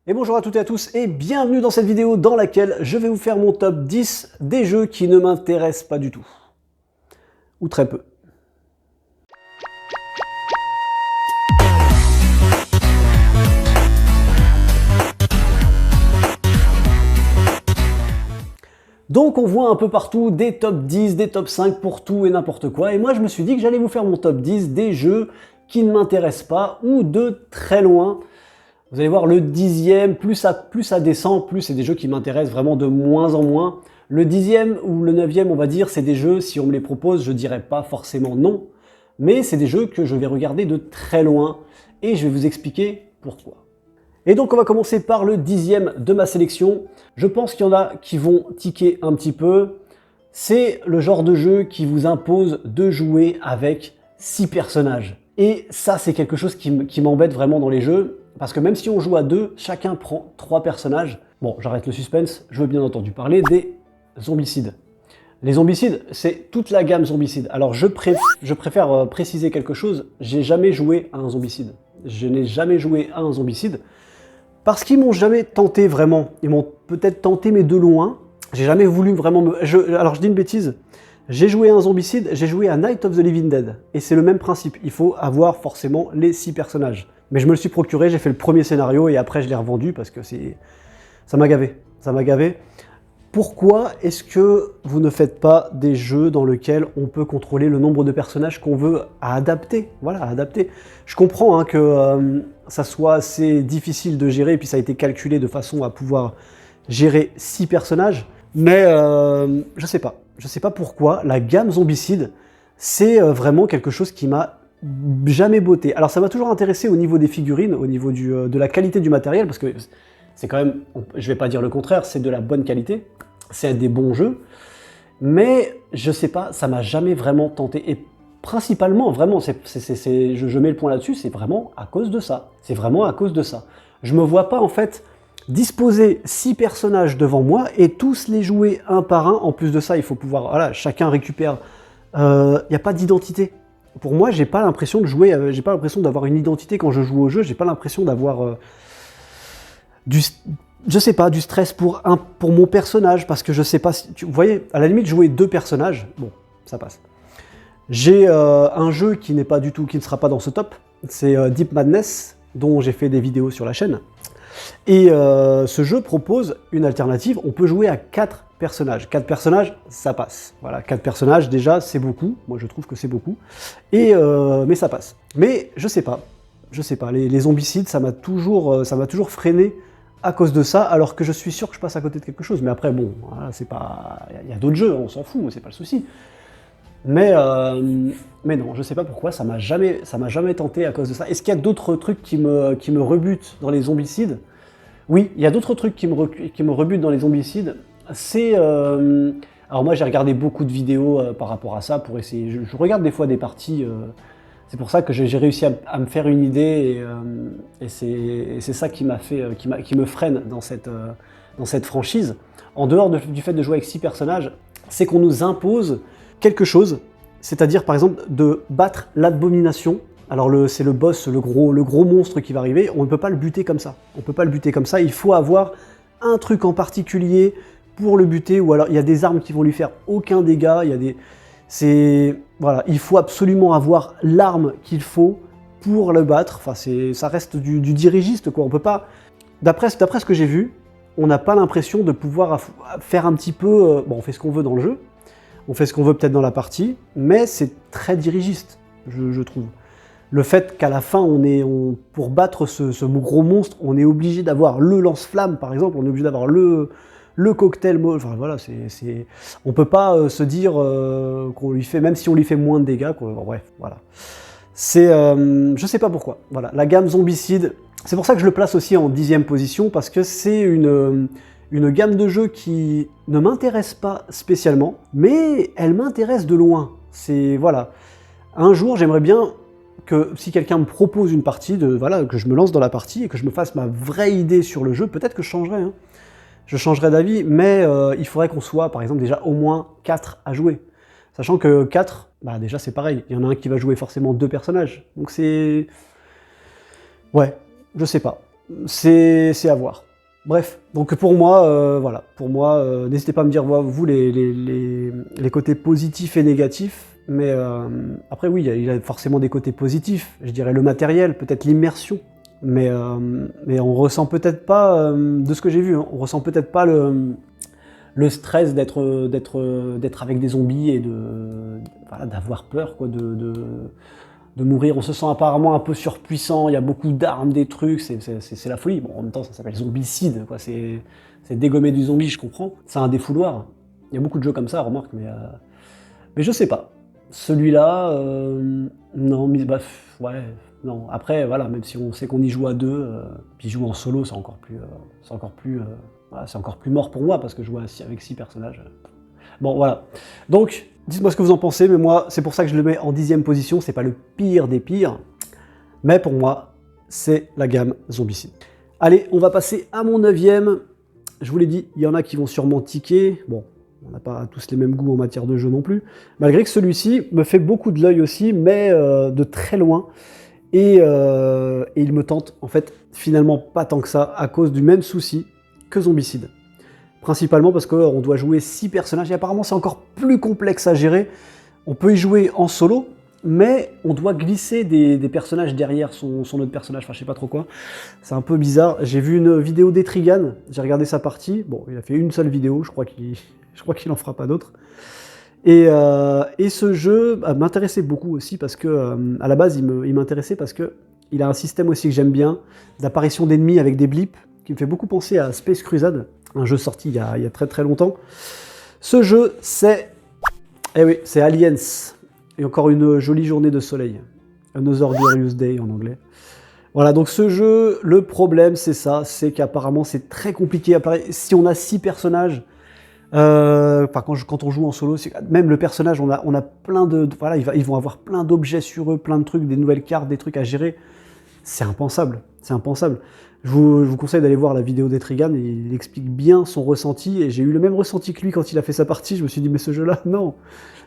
Et bonjour à toutes et à tous et bienvenue dans cette vidéo dans laquelle je vais vous faire mon top 10 des jeux qui ne m'intéressent pas du tout. Ou très peu. Donc on voit un peu partout des top 10, des top 5 pour tout et n'importe quoi. Et moi je me suis dit que j'allais vous faire mon top 10 des jeux qui ne m'intéressent pas ou de très loin. Vous allez voir le 10e, plus ça descend, plus c'est des jeux qui m'intéressent vraiment de moins en moins. Le 10e ou le 9e, on va dire, c'est des jeux, si on me les propose, je dirais pas forcément non. Mais c'est des jeux que je vais regarder de très loin et je vais vous expliquer pourquoi. Et donc on va commencer par le 10e de ma sélection. Je pense qu'il y en a qui vont tiquer un petit peu. C'est le genre de jeu qui vous impose de jouer avec 6 personnages. Et ça, c'est quelque chose qui m'embête vraiment dans les jeux. Parce que même si on joue à 2, chacun prend 3 personnages. Bon, j'arrête le suspense, je veux bien entendu parler des zombicides. Les zombicides, c'est toute la gamme zombicide. Alors je préfère préciser quelque chose, j'ai jamais joué à un zombicide. Je n'ai jamais joué à un zombicide. Parce qu'ils m'ont jamais tenté vraiment. Ils m'ont peut-être tenté mais de loin. J'ai jamais voulu vraiment alors je dis une bêtise. J'ai joué à un zombicide, j'ai joué à Night of the Living Dead. Et c'est le même principe, il faut avoir forcément les 6 personnages. Mais je me le suis procuré, j'ai fait le premier scénario et après je l'ai revendu parce que ça m'a gavé. Ça m'a gavé. Pourquoi est-ce que vous ne faites pas des jeux dans lesquels on peut contrôler le nombre de personnages qu'on veut à adapter? Voilà, à adapter. Je comprends que ça soit assez difficile de gérer et puis ça a été calculé de façon à pouvoir gérer 6 personnages. Mais je sais pas. Je sais pas pourquoi. La gamme zombicide, c'est vraiment quelque chose qui m'a jamais botté. Alors ça m'a toujours intéressé au niveau des figurines, au niveau de la qualité du matériel, parce que c'est quand même, je vais pas dire le contraire, c'est de la bonne qualité, c'est des bons jeux, mais je sais pas, ça m'a jamais vraiment tenté. Et principalement, vraiment, je mets le point là-dessus, c'est vraiment à cause de ça. C'est vraiment à cause de ça. Je me vois pas en fait disposer 6 personnages devant moi et tous les jouer un par un. En plus de ça, il faut pouvoir, voilà, chacun récupère. Il n'y a pas d'identité. Pour moi, j'ai pas l'impression de jouer, j'ai pas l'impression d'avoir une identité quand je joue au jeu, j'ai pas l'impression d'avoir je sais pas, du stress pour mon personnage, parce que je sais pas si, vous voyez, à la limite, jouer 2 personnages, bon, ça passe. J'ai un jeu qui n'est pas du tout, qui ne sera pas dans ce top, c'est Deep Madness, dont j'ai fait des vidéos sur la chaîne. Et ce jeu propose une alternative, on peut jouer à 4 personnages. 4 personnages, ça passe. Voilà, 4 personnages, déjà, c'est beaucoup. Moi, je trouve que c'est beaucoup. Et, mais ça passe. Mais je sais pas. Je sais pas. Les zombicides, ça m'a toujours freiné à cause de ça, alors que je suis sûr que je passe à côté de quelque chose. Mais après, bon, voilà, c'est pas. Il y a d'autres jeux, on s'en fout, c'est pas le souci. Mais non, je sais pas pourquoi, ça m'a jamais tenté à cause de ça. Est-ce qu'il y a d'autres trucs qui me rebutent dans les zombicides? Oui, il y a d'autres trucs qui me rebutent dans les zombicides. C'est... alors moi j'ai regardé beaucoup de vidéos par rapport à ça pour essayer... Je regarde des fois des parties, c'est pour ça que j'ai réussi à me faire une idée et c'est ça qui me freine dans cette franchise. En dehors du fait de jouer avec 6 personnages, c'est qu'on nous impose quelque chose, c'est-à-dire par exemple de battre l'abomination. Alors c'est le boss, le gros monstre qui va arriver, on ne peut pas le buter comme ça. On ne peut pas le buter comme ça, il faut avoir un truc en particulier pour le buter, ou alors il y a des armes qui vont lui faire aucun dégât, voilà, il faut absolument avoir l'arme qu'il faut pour le battre. Enfin, ça reste du dirigiste, quoi. On peut pas, d'après ce que j'ai vu, on n'a pas l'impression de pouvoir faire un petit peu, bon, on fait ce qu'on veut dans le jeu, on fait ce qu'on veut peut-être dans la partie, mais c'est très dirigiste, je trouve. Le fait qu'à la fin, pour battre ce gros monstre, on est obligé d'avoir le lance-flamme, par exemple, on est obligé d'avoir le cocktail, enfin voilà, on peut pas se dire qu'on lui fait, même si on lui fait moins de dégâts, bref, voilà. Je sais pas pourquoi, voilà, la gamme zombicide, c'est pour ça que je le place aussi en 10e position, parce que c'est une gamme de jeux qui ne m'intéresse pas spécialement, mais elle m'intéresse de loin. Voilà, un jour, j'aimerais bien que si quelqu'un me propose une partie, voilà, que je me lance dans la partie et que je me fasse ma vraie idée sur le jeu, peut-être que je changerai, hein. Je changerai d'avis, mais il faudrait qu'on soit, par exemple, déjà au moins 4 à jouer. Sachant que 4, bah déjà c'est pareil, il y en a un qui va jouer forcément 2 personnages. Donc c'est... Ouais, je sais pas. c'est à voir. Bref, donc pour moi, voilà, pour moi, n'hésitez pas à me dire, vous, les côtés positifs et négatifs, mais après, oui, il y a forcément des côtés positifs, je dirais le matériel, peut-être l'immersion, mais on ressent peut-être pas, de ce que j'ai vu, hein, on ressent peut-être pas le stress d'être avec des zombies et voilà, d'avoir peur, quoi, de mourir. On se sent apparemment un peu surpuissant, il y a beaucoup d'armes, des trucs, c'est la folie. Bon, en même temps, ça s'appelle zombicide, quoi. C'est dégommer du zombie, je comprends. C'est un défouloir. Il y a beaucoup de jeux comme ça, remarque, mais je sais pas. Celui-là, non, bah, ouais, non. Après, voilà, même si on sait qu'on y joue à deux, puis joue en solo, c'est encore plus, voilà, c'est encore plus mort pour moi, parce que jouer avec 6 personnages. Bon, voilà. Donc, dites-moi ce que vous en pensez, mais moi, c'est pour ça que je le mets en 10e position, c'est pas le pire des pires, mais pour moi, c'est la gamme Zombicide. Allez, on va passer à mon 9e. Je vous l'ai dit, il y en a qui vont sûrement tiquer. Bon, on n'a pas tous les mêmes goûts en matière de jeu non plus, malgré que celui-ci me fait beaucoup de l'œil aussi, mais de très loin. Et il me tente, en fait, finalement pas tant que ça, à cause du même souci que Zombicide. Principalement parce qu'on doit jouer 6 personnages, et apparemment c'est encore plus complexe à gérer. On peut y jouer en solo, mais on doit glisser des personnages derrière son autre personnage, enfin je sais pas trop quoi. C'est un peu bizarre. J'ai vu une vidéo d'Etrigan, j'ai regardé sa partie. Bon, il a fait une seule vidéo, je crois qu'il en fera pas d'autres. Et ce jeu m'intéressait beaucoup aussi parce que, à la base, il m'intéressait parce que il a un système aussi que j'aime bien, d'apparition d'ennemis avec des blips, qui me fait beaucoup penser à Space Crusade, un jeu sorti il y a très très longtemps. Ce jeu, c'est Aliens, et encore une jolie journée de soleil. Another Glorious Day en anglais. Voilà, donc ce jeu, le problème c'est ça, c'est qu'apparemment c'est très compliqué. Si on a 6 personnages, quand on joue en solo, même le personnage, on a plein de... Voilà, ils vont avoir plein d'objets sur eux, plein de trucs, des nouvelles cartes, des trucs à gérer. C'est impensable, c'est impensable. Je vous conseille d'aller voir la vidéo d'Etrigan, il explique bien son ressenti, et j'ai eu le même ressenti que lui quand il a fait sa partie. Je me suis dit, mais ce jeu-là, non,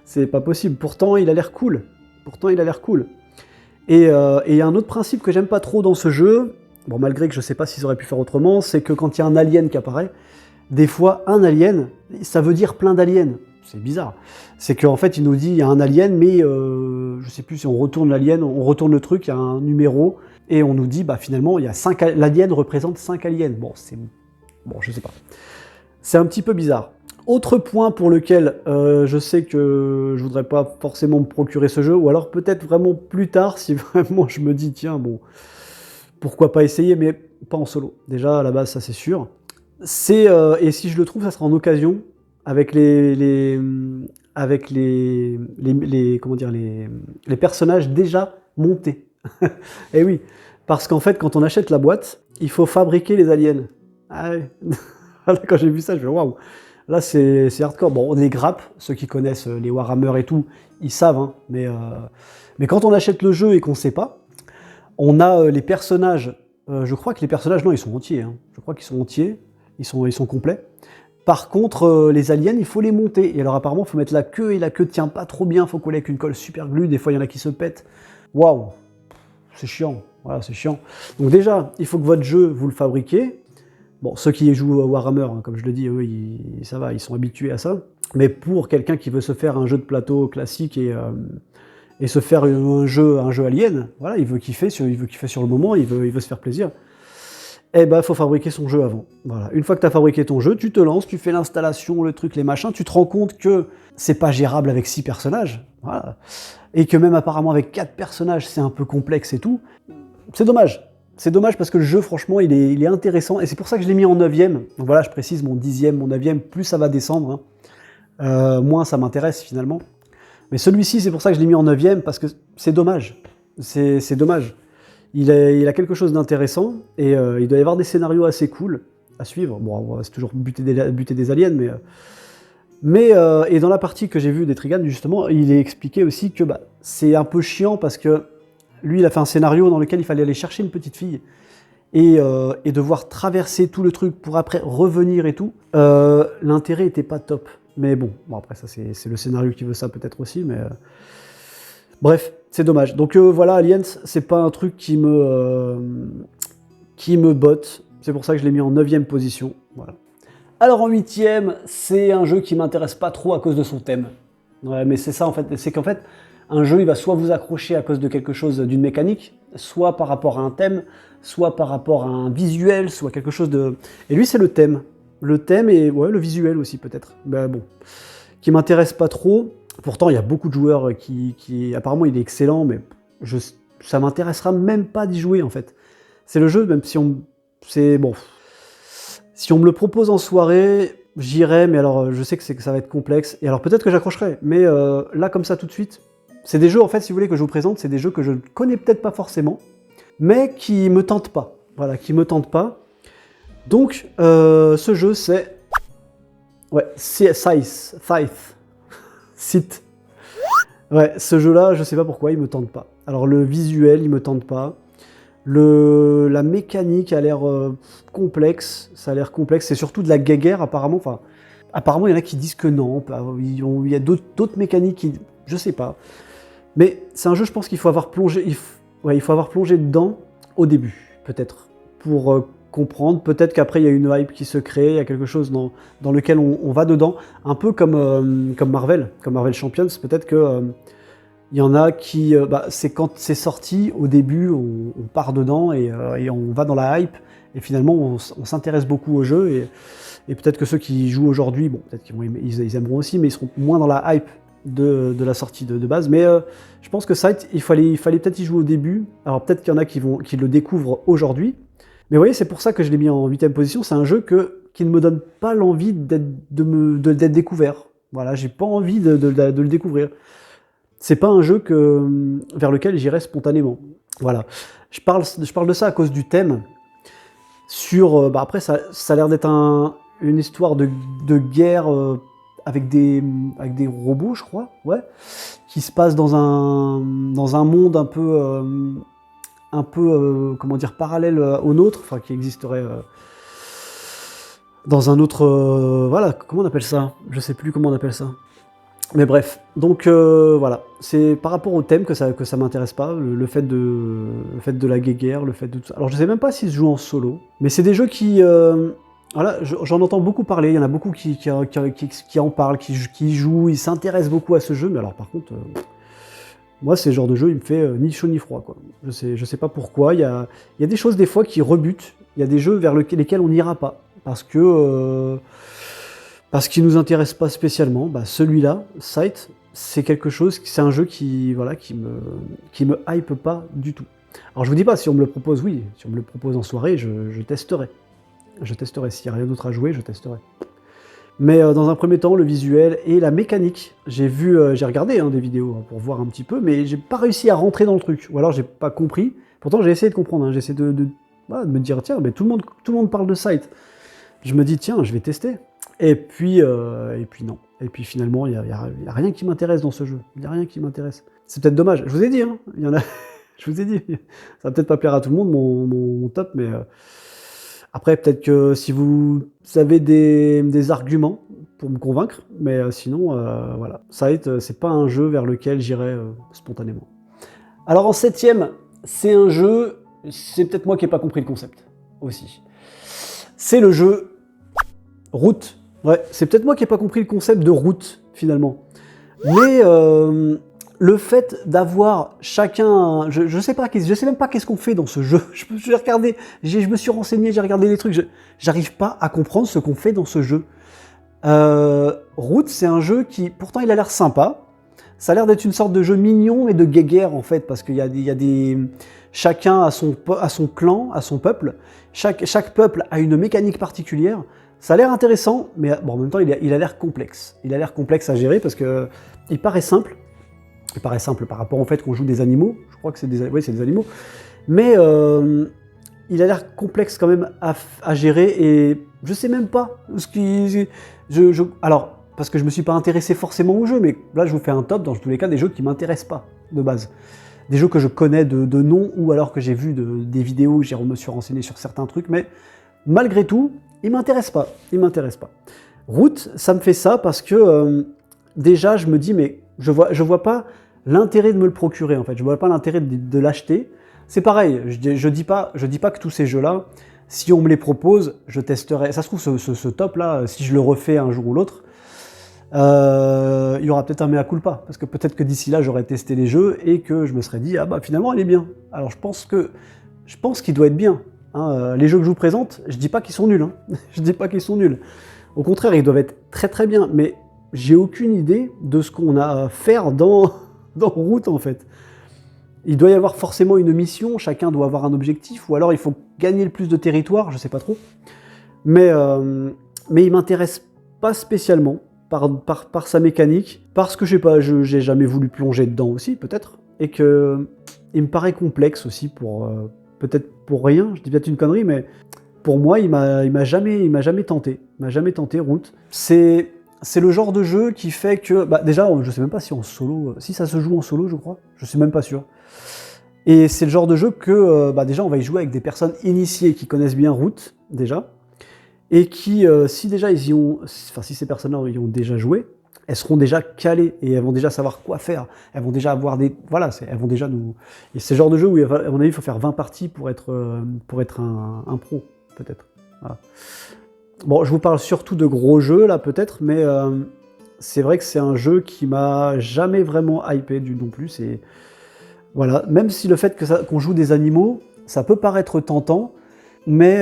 c'est pas possible. Pourtant, il a l'air cool. Et il y a un autre principe que j'aime pas trop dans ce jeu, bon, malgré que je sais pas s'ils auraient pu faire autrement, c'est que quand il y a un alien qui apparaît, des fois, un alien, ça veut dire plein d'aliens. C'est bizarre. C'est qu'en fait, il nous dit, il y a un alien, mais je sais plus si on retourne l'alien, on retourne le truc, il y a un numéro, et on nous dit, bah finalement, il y a l'alien représente 5 aliens. Bon, je sais pas. C'est un petit peu bizarre. Autre point pour lequel je sais que je voudrais pas forcément me procurer ce jeu, ou alors peut-être vraiment plus tard, si vraiment je me dis, tiens, bon, pourquoi pas essayer, mais pas en solo. Déjà, à la base, ça c'est sûr. Et si je le trouve, ça sera en occasion avec les personnages déjà montés. Et oui, parce qu'en fait, quand on achète la boîte, il faut fabriquer les aliens. Ah ouais. Quand j'ai vu ça, je me suis dit, waouh, là c'est hardcore. Bon, on les grappe, ceux qui connaissent les Warhammer et tout, ils savent, hein, mais quand on achète le jeu et qu'on ne sait pas, on a les personnages. Je crois que les personnages, non, ils sont entiers. Hein. Je crois qu'ils sont entiers. Ils sont complets. Par contre, les aliens, il faut les monter. Et alors apparemment, il faut mettre la queue, et la queue tient pas trop bien, il faut coller avec une colle super glue, des fois il y en a qui se pètent. Waouh, c'est chiant, voilà, c'est chiant. Donc déjà, il faut que votre jeu, vous le fabriquez. Bon, ceux qui jouent à Warhammer, hein, comme je le dis, eux, ça va, ils sont habitués à ça. Mais pour quelqu'un qui veut se faire un jeu de plateau classique et se faire un jeu alien, voilà, il veut kiffer sur le moment, il veut se faire plaisir. Eh ben, il faut fabriquer son jeu avant. Voilà. Une fois que tu as fabriqué ton jeu, tu te lances, tu fais l'installation, le truc, les machins, tu te rends compte que c'est pas gérable avec 6 personnages. Voilà. Et que même apparemment avec 4 personnages, c'est un peu complexe et tout. C'est dommage. C'est dommage parce que le jeu, franchement, il est intéressant. Et c'est pour ça que je l'ai mis en 9e. Donc voilà, je précise mon 10e, mon 9e, plus ça va descendre, hein. Moins ça m'intéresse finalement. Mais celui-ci, c'est pour ça que je l'ai mis en 9e, parce que c'est dommage. C'est dommage. Il a quelque chose d'intéressant, et il doit y avoir des scénarios assez cool à suivre. Bon, c'est toujours buter des aliens, et dans la partie que j'ai vue d'Etrigan, justement, il est expliqué aussi que c'est un peu chiant, parce que lui, il a fait un scénario dans lequel il fallait aller chercher une petite fille, et devoir traverser tout le truc pour après revenir et tout. L'intérêt était pas top. Mais bon, après ça, c'est le scénario qui veut ça peut-être aussi, mais... Bref, c'est dommage. Donc voilà, Aliens, c'est pas un truc qui me qui me botte. C'est pour ça que je l'ai mis en 9e position. Voilà. Alors en 8e, c'est un jeu qui m'intéresse pas trop à cause de son thème. Ouais, mais c'est ça en fait, c'est qu'en fait, un jeu il va soit vous accrocher à cause de quelque chose, d'une mécanique, soit par rapport à un thème, soit par rapport à un visuel, soit quelque chose de... Et lui c'est le thème. Le thème et ouais, le visuel aussi peut-être. Ben bon, qui m'intéresse pas trop. Pourtant il y a beaucoup de joueurs qui... Apparemment il est excellent, mais ça m'intéressera même pas d'y jouer en fait. C'est le jeu, même si on... C'est bon... Si on me le propose en soirée, j'irai, mais alors je sais que ça va être complexe, et alors peut-être que j'accrocherai, mais là comme ça tout de suite, c'est des jeux en fait, si vous voulez que je vous présente, c'est des jeux que je ne connais peut-être pas forcément, mais qui me tentent pas, voilà, qui me tentent pas. Donc ce jeu c'est... Ouais, Scythe. Scythe. Ouais, ce jeu-là, je sais pas pourquoi, il me tente pas. Alors le visuel, il me tente pas. La mécanique a l'air complexe, ça a l'air complexe, c'est surtout de la guéguerre apparemment, enfin, apparemment il y en a qui disent que non, il y a d'autres mécaniques qui, je sais pas, mais c'est un jeu je pense qu'il faut avoir plongé, il faut avoir plongé dedans au début, peut-être, pour comprendre, peut-être qu'après il y a une hype qui se crée, il y a quelque chose dans lequel on va dedans, un peu comme Marvel Champions, peut-être que... il y en a qui, c'est quand c'est sorti, au début, on part dedans et on va dans la hype, et finalement on s'intéresse beaucoup au jeu, et peut-être que ceux qui jouent aujourd'hui, bon, peut-être qu'ils aimeront aussi, mais ils seront moins dans la hype de la sortie de base, mais je pense que Scythe, il fallait peut-être y jouer au début, alors peut-être qu'il y en a qui le découvrent aujourd'hui, mais vous voyez, c'est pour ça que je l'ai mis en 8e position, c'est un jeu qui ne me donne pas l'envie d'être découvert, voilà, j'ai pas envie de le découvrir. C'est pas un jeu vers lequel j'irais spontanément. Voilà. Je parle de ça à cause du thème. Après, ça a l'air d'être une histoire de guerre avec des robots, je crois, ouais, qui se passe dans un monde un peu comment dire, parallèle au nôtre, enfin qui existerait dans un autre, voilà, comment on appelle ça? Je sais plus comment on appelle ça. Mais bref, donc voilà, c'est par rapport au thème que ça m'intéresse pas, le fait de la guéguerre, le fait de tout ça. Alors je sais même pas s'il se joue en solo, mais c'est des jeux qui... voilà, j'en entends beaucoup parler, il y en a beaucoup qui en parlent, qui jouent, ils s'intéressent beaucoup à ce jeu, mais alors par contre, moi c'est le genre de jeu, il me fait ni chaud ni froid, quoi. Je sais pas pourquoi, il y a des choses des fois qui rebutent, il y a des jeux vers lesquels on n'ira pas, parce qu'il nous intéresse pas spécialement. Bah, celui-là, Scythe, c'est quelque chose, c'est un jeu qui me hype pas du tout. Alors je vous dis pas, si on me le propose, oui, si on me le propose en soirée, je testerai. Je testerai, s'il n'y a rien d'autre à jouer, je testerai. Mais dans un premier temps, le visuel et la mécanique, j'ai regardé des vidéos pour voir un petit peu, mais j'ai pas réussi à rentrer dans le truc, ou alors j'ai pas compris. Pourtant j'ai essayé de comprendre, j'ai essayé de me dire, tiens, mais tout le monde parle de Scythe. Je me dis, tiens, je vais tester. Et puis non. Et puis finalement, il n'y a rien qui m'intéresse dans ce jeu. Il n'y a rien qui m'intéresse. C'est peut-être dommage. Je vous ai dit, hein, il y en a... je vous ai dit. Ça va peut-être pas plaire à tout le monde, mon top, mais... Après, peut-être que si vous avez des arguments pour me convaincre, mais sinon, voilà. Scythe, c'est pas un jeu vers lequel j'irai spontanément. Alors en 7e, c'est un jeu... C'est peut-être moi qui n'ai pas compris le concept, aussi. C'est le jeu Route. Ouais, c'est peut-être moi qui n'ai pas compris le concept de route, finalement. Mais le fait d'avoir chacun... Je sais même pas qu'est-ce qu'on fait dans ce jeu. Je me suis renseigné, j'ai regardé les trucs. J'arrive pas à comprendre ce qu'on fait dans ce jeu. Route, c'est un jeu qui... Pourtant, il a l'air sympa. Ça a l'air d'être une sorte de jeu mignon et de guéguerre, en fait, parce qu'il y a des... Chacun a son clan, a son peuple. Chaque peuple a une mécanique particulière. Ça a l'air intéressant, mais bon, en même temps, il a l'air complexe. Il a l'air complexe à gérer parce que il paraît simple. Il paraît simple par rapport au fait qu'on joue des animaux. Je crois que c'est des animaux. Mais il a l'air complexe quand même à gérer et je sais même pas ce qui... Alors, parce que je me suis pas intéressé forcément au jeu, mais là, je vous fais un top dans tous les cas des jeux qui m'intéressent pas de base. Des jeux que je connais de nom ou alors que j'ai vu des vidéos où je me suis renseigné sur certains trucs, mais malgré tout, il m'intéresse pas. Route, ça me fait ça parce que déjà, je me dis, mais je vois pas l'intérêt de me le procurer, en fait. Je vois pas l'intérêt de l'acheter. c'est pareil, je dis pas que tous ces jeux-là, si on me les propose, je testerai. Ça se trouve, ce top-là, si je le refais un jour ou l'autre, il y aura peut-être un mea culpa, parce que peut-être que d'ici là, j'aurais testé les jeux et que je me serais dit, ah bah finalement, il est bien. Alors je pense qu'il doit être bien. Hein. Les jeux que je vous présente, je dis pas qu'ils sont nuls. Hein. Je dis pas qu'ils sont nuls. Au contraire, ils doivent être très très bien, mais j'ai aucune idée de ce qu'on a à faire dans Route, en fait. Il doit y avoir forcément une mission, chacun doit avoir un objectif, ou alors il faut gagner le plus de territoire, je sais pas trop. Mais il m'intéresse pas spécialement par sa mécanique, parce que je sais pas, j'ai jamais voulu plonger dedans aussi, peut-être, et que il me paraît complexe aussi peut-être pour rien, je dis peut-être une connerie, mais pour moi, il m'a jamais tenté. Il m'a jamais tenté, Route. C'est le genre de jeu qui fait que... Bah déjà, je sais même pas si en solo... Si ça se joue en solo, je crois. Je suis même pas sûr. Et c'est le genre de jeu que, déjà, on va y jouer avec des personnes initiées qui connaissent bien Route, déjà. Et qui, si ces personnes-là y ont déjà joué, elles seront déjà calées et elles vont déjà savoir quoi faire. Elles vont déjà avoir des... Voilà, elles vont déjà nous... Et c'est le genre de jeu où, à mon avis, il faut faire 20 parties pour être un pro, peut-être. Voilà. Bon, je vous parle surtout de gros jeux, là, peut-être, mais c'est vrai que c'est un jeu qui m'a jamais vraiment hypé non plus. Et voilà, même si le fait qu'on joue des animaux, ça peut paraître tentant, mais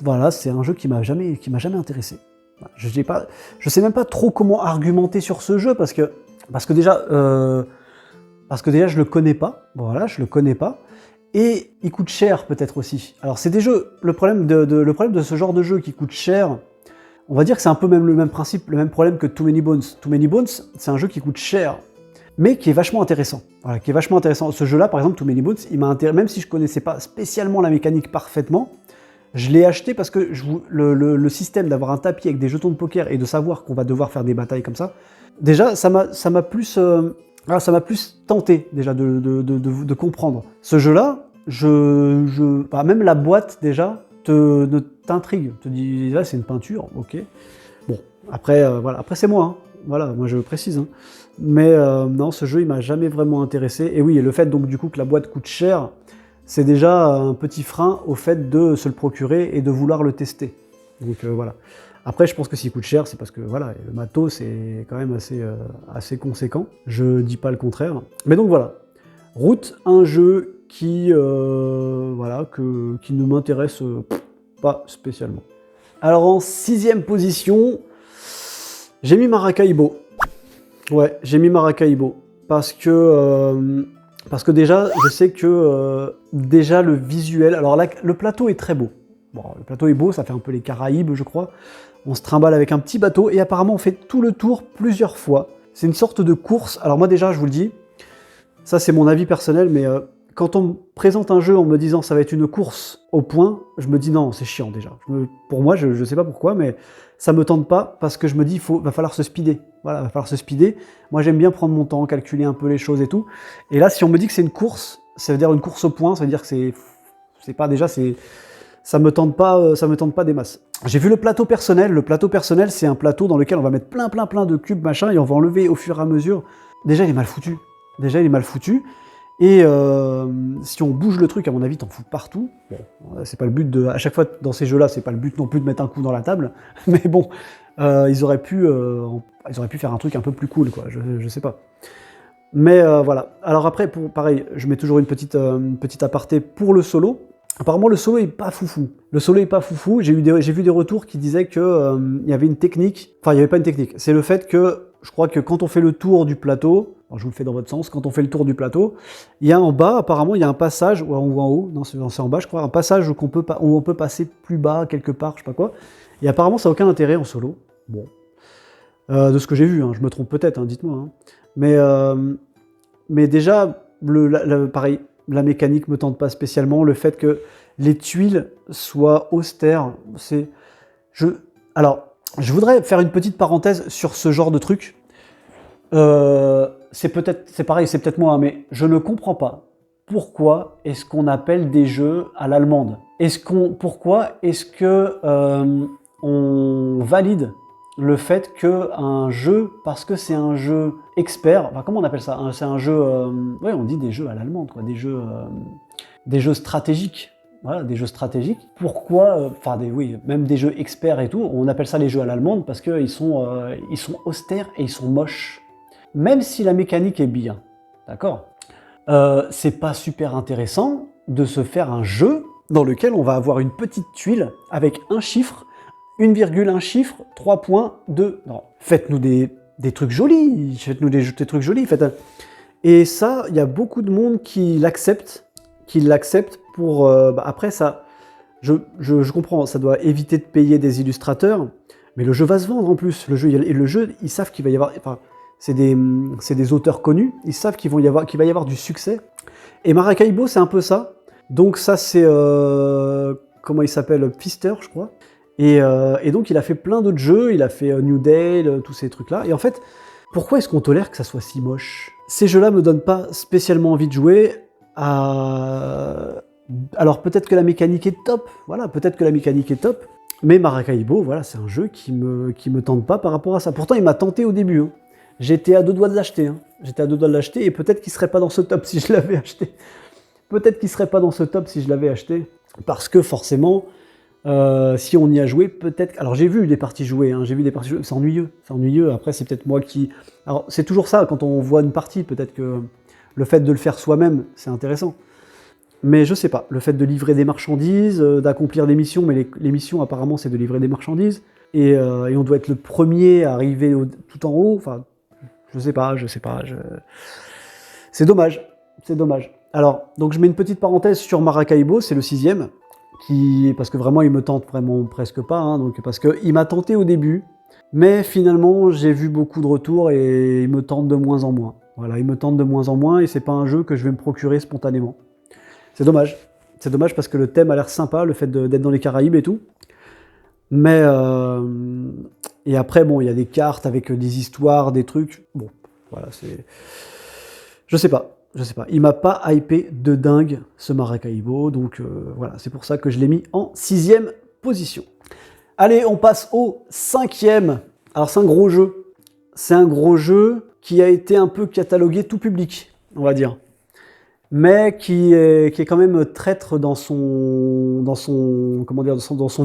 voilà, c'est un jeu qui m'a jamais intéressé. Je sais même pas trop comment argumenter sur ce jeu, parce que déjà, je le connais pas. Voilà, je le connais pas. Et il coûte cher peut-être aussi. Alors c'est des jeux, le problème de ce genre de jeu qui coûte cher, on va dire que c'est un peu même le même principe, le même problème que Too Many Bones. Too Many Bones, c'est un jeu qui coûte cher, mais qui est vachement intéressant. Voilà, qui est vachement intéressant. Ce jeu-là, par exemple, Too Many Bones, il m'a intéressé, même si je connaissais pas spécialement la mécanique parfaitement, je l'ai acheté parce que le système d'avoir un tapis avec des jetons de poker et de savoir qu'on va devoir faire des batailles comme ça, déjà, ça m'a plus... ça m'a plus tenté déjà de comprendre. Ce jeu-là, même la boîte déjà t'intrigue, te dit là c'est une peinture, ok. Bon, après voilà, après c'est moi, hein. Voilà, moi je précise. Hein. Mais non, ce jeu il m'a jamais vraiment intéressé. Et oui, et le fait donc du coup que la boîte coûte cher, c'est déjà un petit frein au fait de se le procurer et de vouloir le tester. Donc voilà. Après, je pense que s'il coûte cher, c'est parce que voilà, le matos c'est quand même assez conséquent. Je dis pas le contraire. Mais donc voilà, Route, un jeu qui ne m'intéresse pas spécialement. Alors en 6e position, j'ai mis Maracaibo. Ouais, j'ai mis Maracaibo parce que déjà, je sais que déjà le visuel. Alors là, le plateau est très beau. Bon, le plateau est beau, ça fait un peu les Caraïbes, je crois. On se trimballe avec un petit bateau et apparemment on fait tout le tour plusieurs fois. C'est une sorte de course. Alors moi déjà, je vous le dis, ça c'est mon avis personnel, mais quand on me présente un jeu en me disant ça va être une course au point, je me dis non, c'est chiant déjà. Pour moi, je sais pas pourquoi, mais ça me tente pas parce que je me dis va falloir se speeder. Voilà, va falloir se speeder. Moi j'aime bien prendre mon temps, calculer un peu les choses et tout. Et là, si on me dit que c'est une course, ça veut dire une course au point, ça veut dire que c'est pas déjà, ça me tente pas des masses. J'ai vu le plateau personnel. Le plateau personnel, c'est un plateau dans lequel on va mettre plein de cubes, machin, et on va enlever au fur et à mesure. Déjà, il est mal foutu. Et si on bouge le truc, à mon avis, t'en fous partout. Bon, c'est pas le but à chaque fois dans ces jeux-là, c'est pas le but non plus de mettre un coup dans la table. Mais bon, ils auraient pu faire un truc un peu plus cool, quoi. Je sais pas. Mais voilà. Alors après, pareil, je mets toujours une petite aparté pour le solo. Apparemment, le solo est pas foufou. J'ai vu des retours qui disaient que il y avait une technique. Enfin, il y avait pas une technique. C'est le fait que je crois que quand on fait le tour du plateau, alors je vous le fais dans votre sens, quand on fait le tour du plateau, il y a en bas, apparemment, il y a un passage, ou en haut, non, c'est en bas, je crois, un passage où on peut passer plus bas, quelque part, je sais pas quoi. Et apparemment, ça n'a aucun intérêt en solo. Bon. De ce que j'ai vu, hein, je me trompe peut-être, hein, dites-moi. Hein. Mais déjà, pareil, la mécanique me tente pas spécialement. Le fait que les tuiles soient austères, Alors, je voudrais faire une petite parenthèse sur ce genre de truc. C'est pareil, c'est peut-être moi, hein, mais je ne comprends pas pourquoi est-ce qu'on appelle des jeux à l'allemande. Pourquoi est-ce que on valide le fait qu'un jeu, parce que c'est un jeu expert, enfin, comment on appelle ça? C'est un jeu, ouais, on dit des jeux à l'allemande, quoi, des jeux stratégiques. Voilà, des jeux stratégiques. Pourquoi, enfin, oui, même des jeux experts et tout, on appelle ça les jeux à l'allemande parce qu'ils sont austères et ils sont moches. Même si la mécanique est bien, d'accord? C'est pas super intéressant de se faire un jeu dans lequel on va avoir une petite tuile avec un chiffre, une virgule, un chiffre, 3 points, 2. Non, faites-nous des trucs jolis, faites-nous des trucs jolis. Et ça, il y a beaucoup de monde qui l'accepte pour... après, ça, je comprends, ça doit éviter de payer des illustrateurs, mais le jeu va se vendre en plus. Le jeu, ils savent qu'il va y avoir... Enfin, c'est des auteurs connus, ils savent qu'il va y avoir du succès. Et Maracaibo, c'est un peu ça. Donc ça, c'est... comment il s'appelle? Pfister, je crois. Et donc, il a fait plein d'autres jeux. Il a fait New Dale, tous ces trucs-là. Et en fait, pourquoi est-ce qu'on tolère que ça soit si moche? Ces jeux-là me donnent pas spécialement envie de jouer. Alors peut-être que la mécanique est top. Voilà, peut-être que la mécanique est top. Mais Maracaibo, voilà, c'est un jeu qui me tente pas par rapport à ça. Pourtant, il m'a tenté au début. Hein. J'étais à 2 doigts de l'acheter. Hein. J'étais à 2 doigts de l'acheter et peut-être qu'il serait pas dans ce top si je l'avais acheté. Peut-être qu'il serait pas dans ce top si je l'avais acheté. Parce que forcément, si on y a joué, peut-être... Alors j'ai vu des parties jouées, hein. J'ai vu des parties jouées. C'est ennuyeux. C'est ennuyeux. Après, c'est peut-être moi qui... Alors c'est toujours ça, quand on voit une partie, peut-être que le fait de le faire soi-même, c'est intéressant. Mais je sais pas, le fait de livrer des marchandises, d'accomplir des missions, mais les missions apparemment c'est de livrer des marchandises, et on doit être le premier à arriver tout en haut, enfin... Je sais pas. C'est dommage. Alors, donc je mets une petite parenthèse sur Maracaibo, c'est le 6e, parce que vraiment il me tente vraiment presque pas, hein, donc parce qu'il m'a tenté au début, mais finalement j'ai vu beaucoup de retours et il me tente de moins en moins. Voilà, il me tente de moins en moins et c'est pas un jeu que je vais me procurer spontanément. C'est dommage. C'est dommage parce que le thème a l'air sympa, le fait d'être dans les Caraïbes et tout. Mais et après, bon, il y a des cartes avec des histoires, des trucs. Bon, voilà, c'est... Je sais pas. Il m'a pas hypé de dingue, ce Maracaibo. Donc voilà, c'est pour ça que je l'ai mis en 6e position. Allez, on passe au 5e. Alors, c'est un gros jeu. C'est un gros jeu qui a été un peu catalogué tout public, on va dire. Mais qui est quand même traître dans son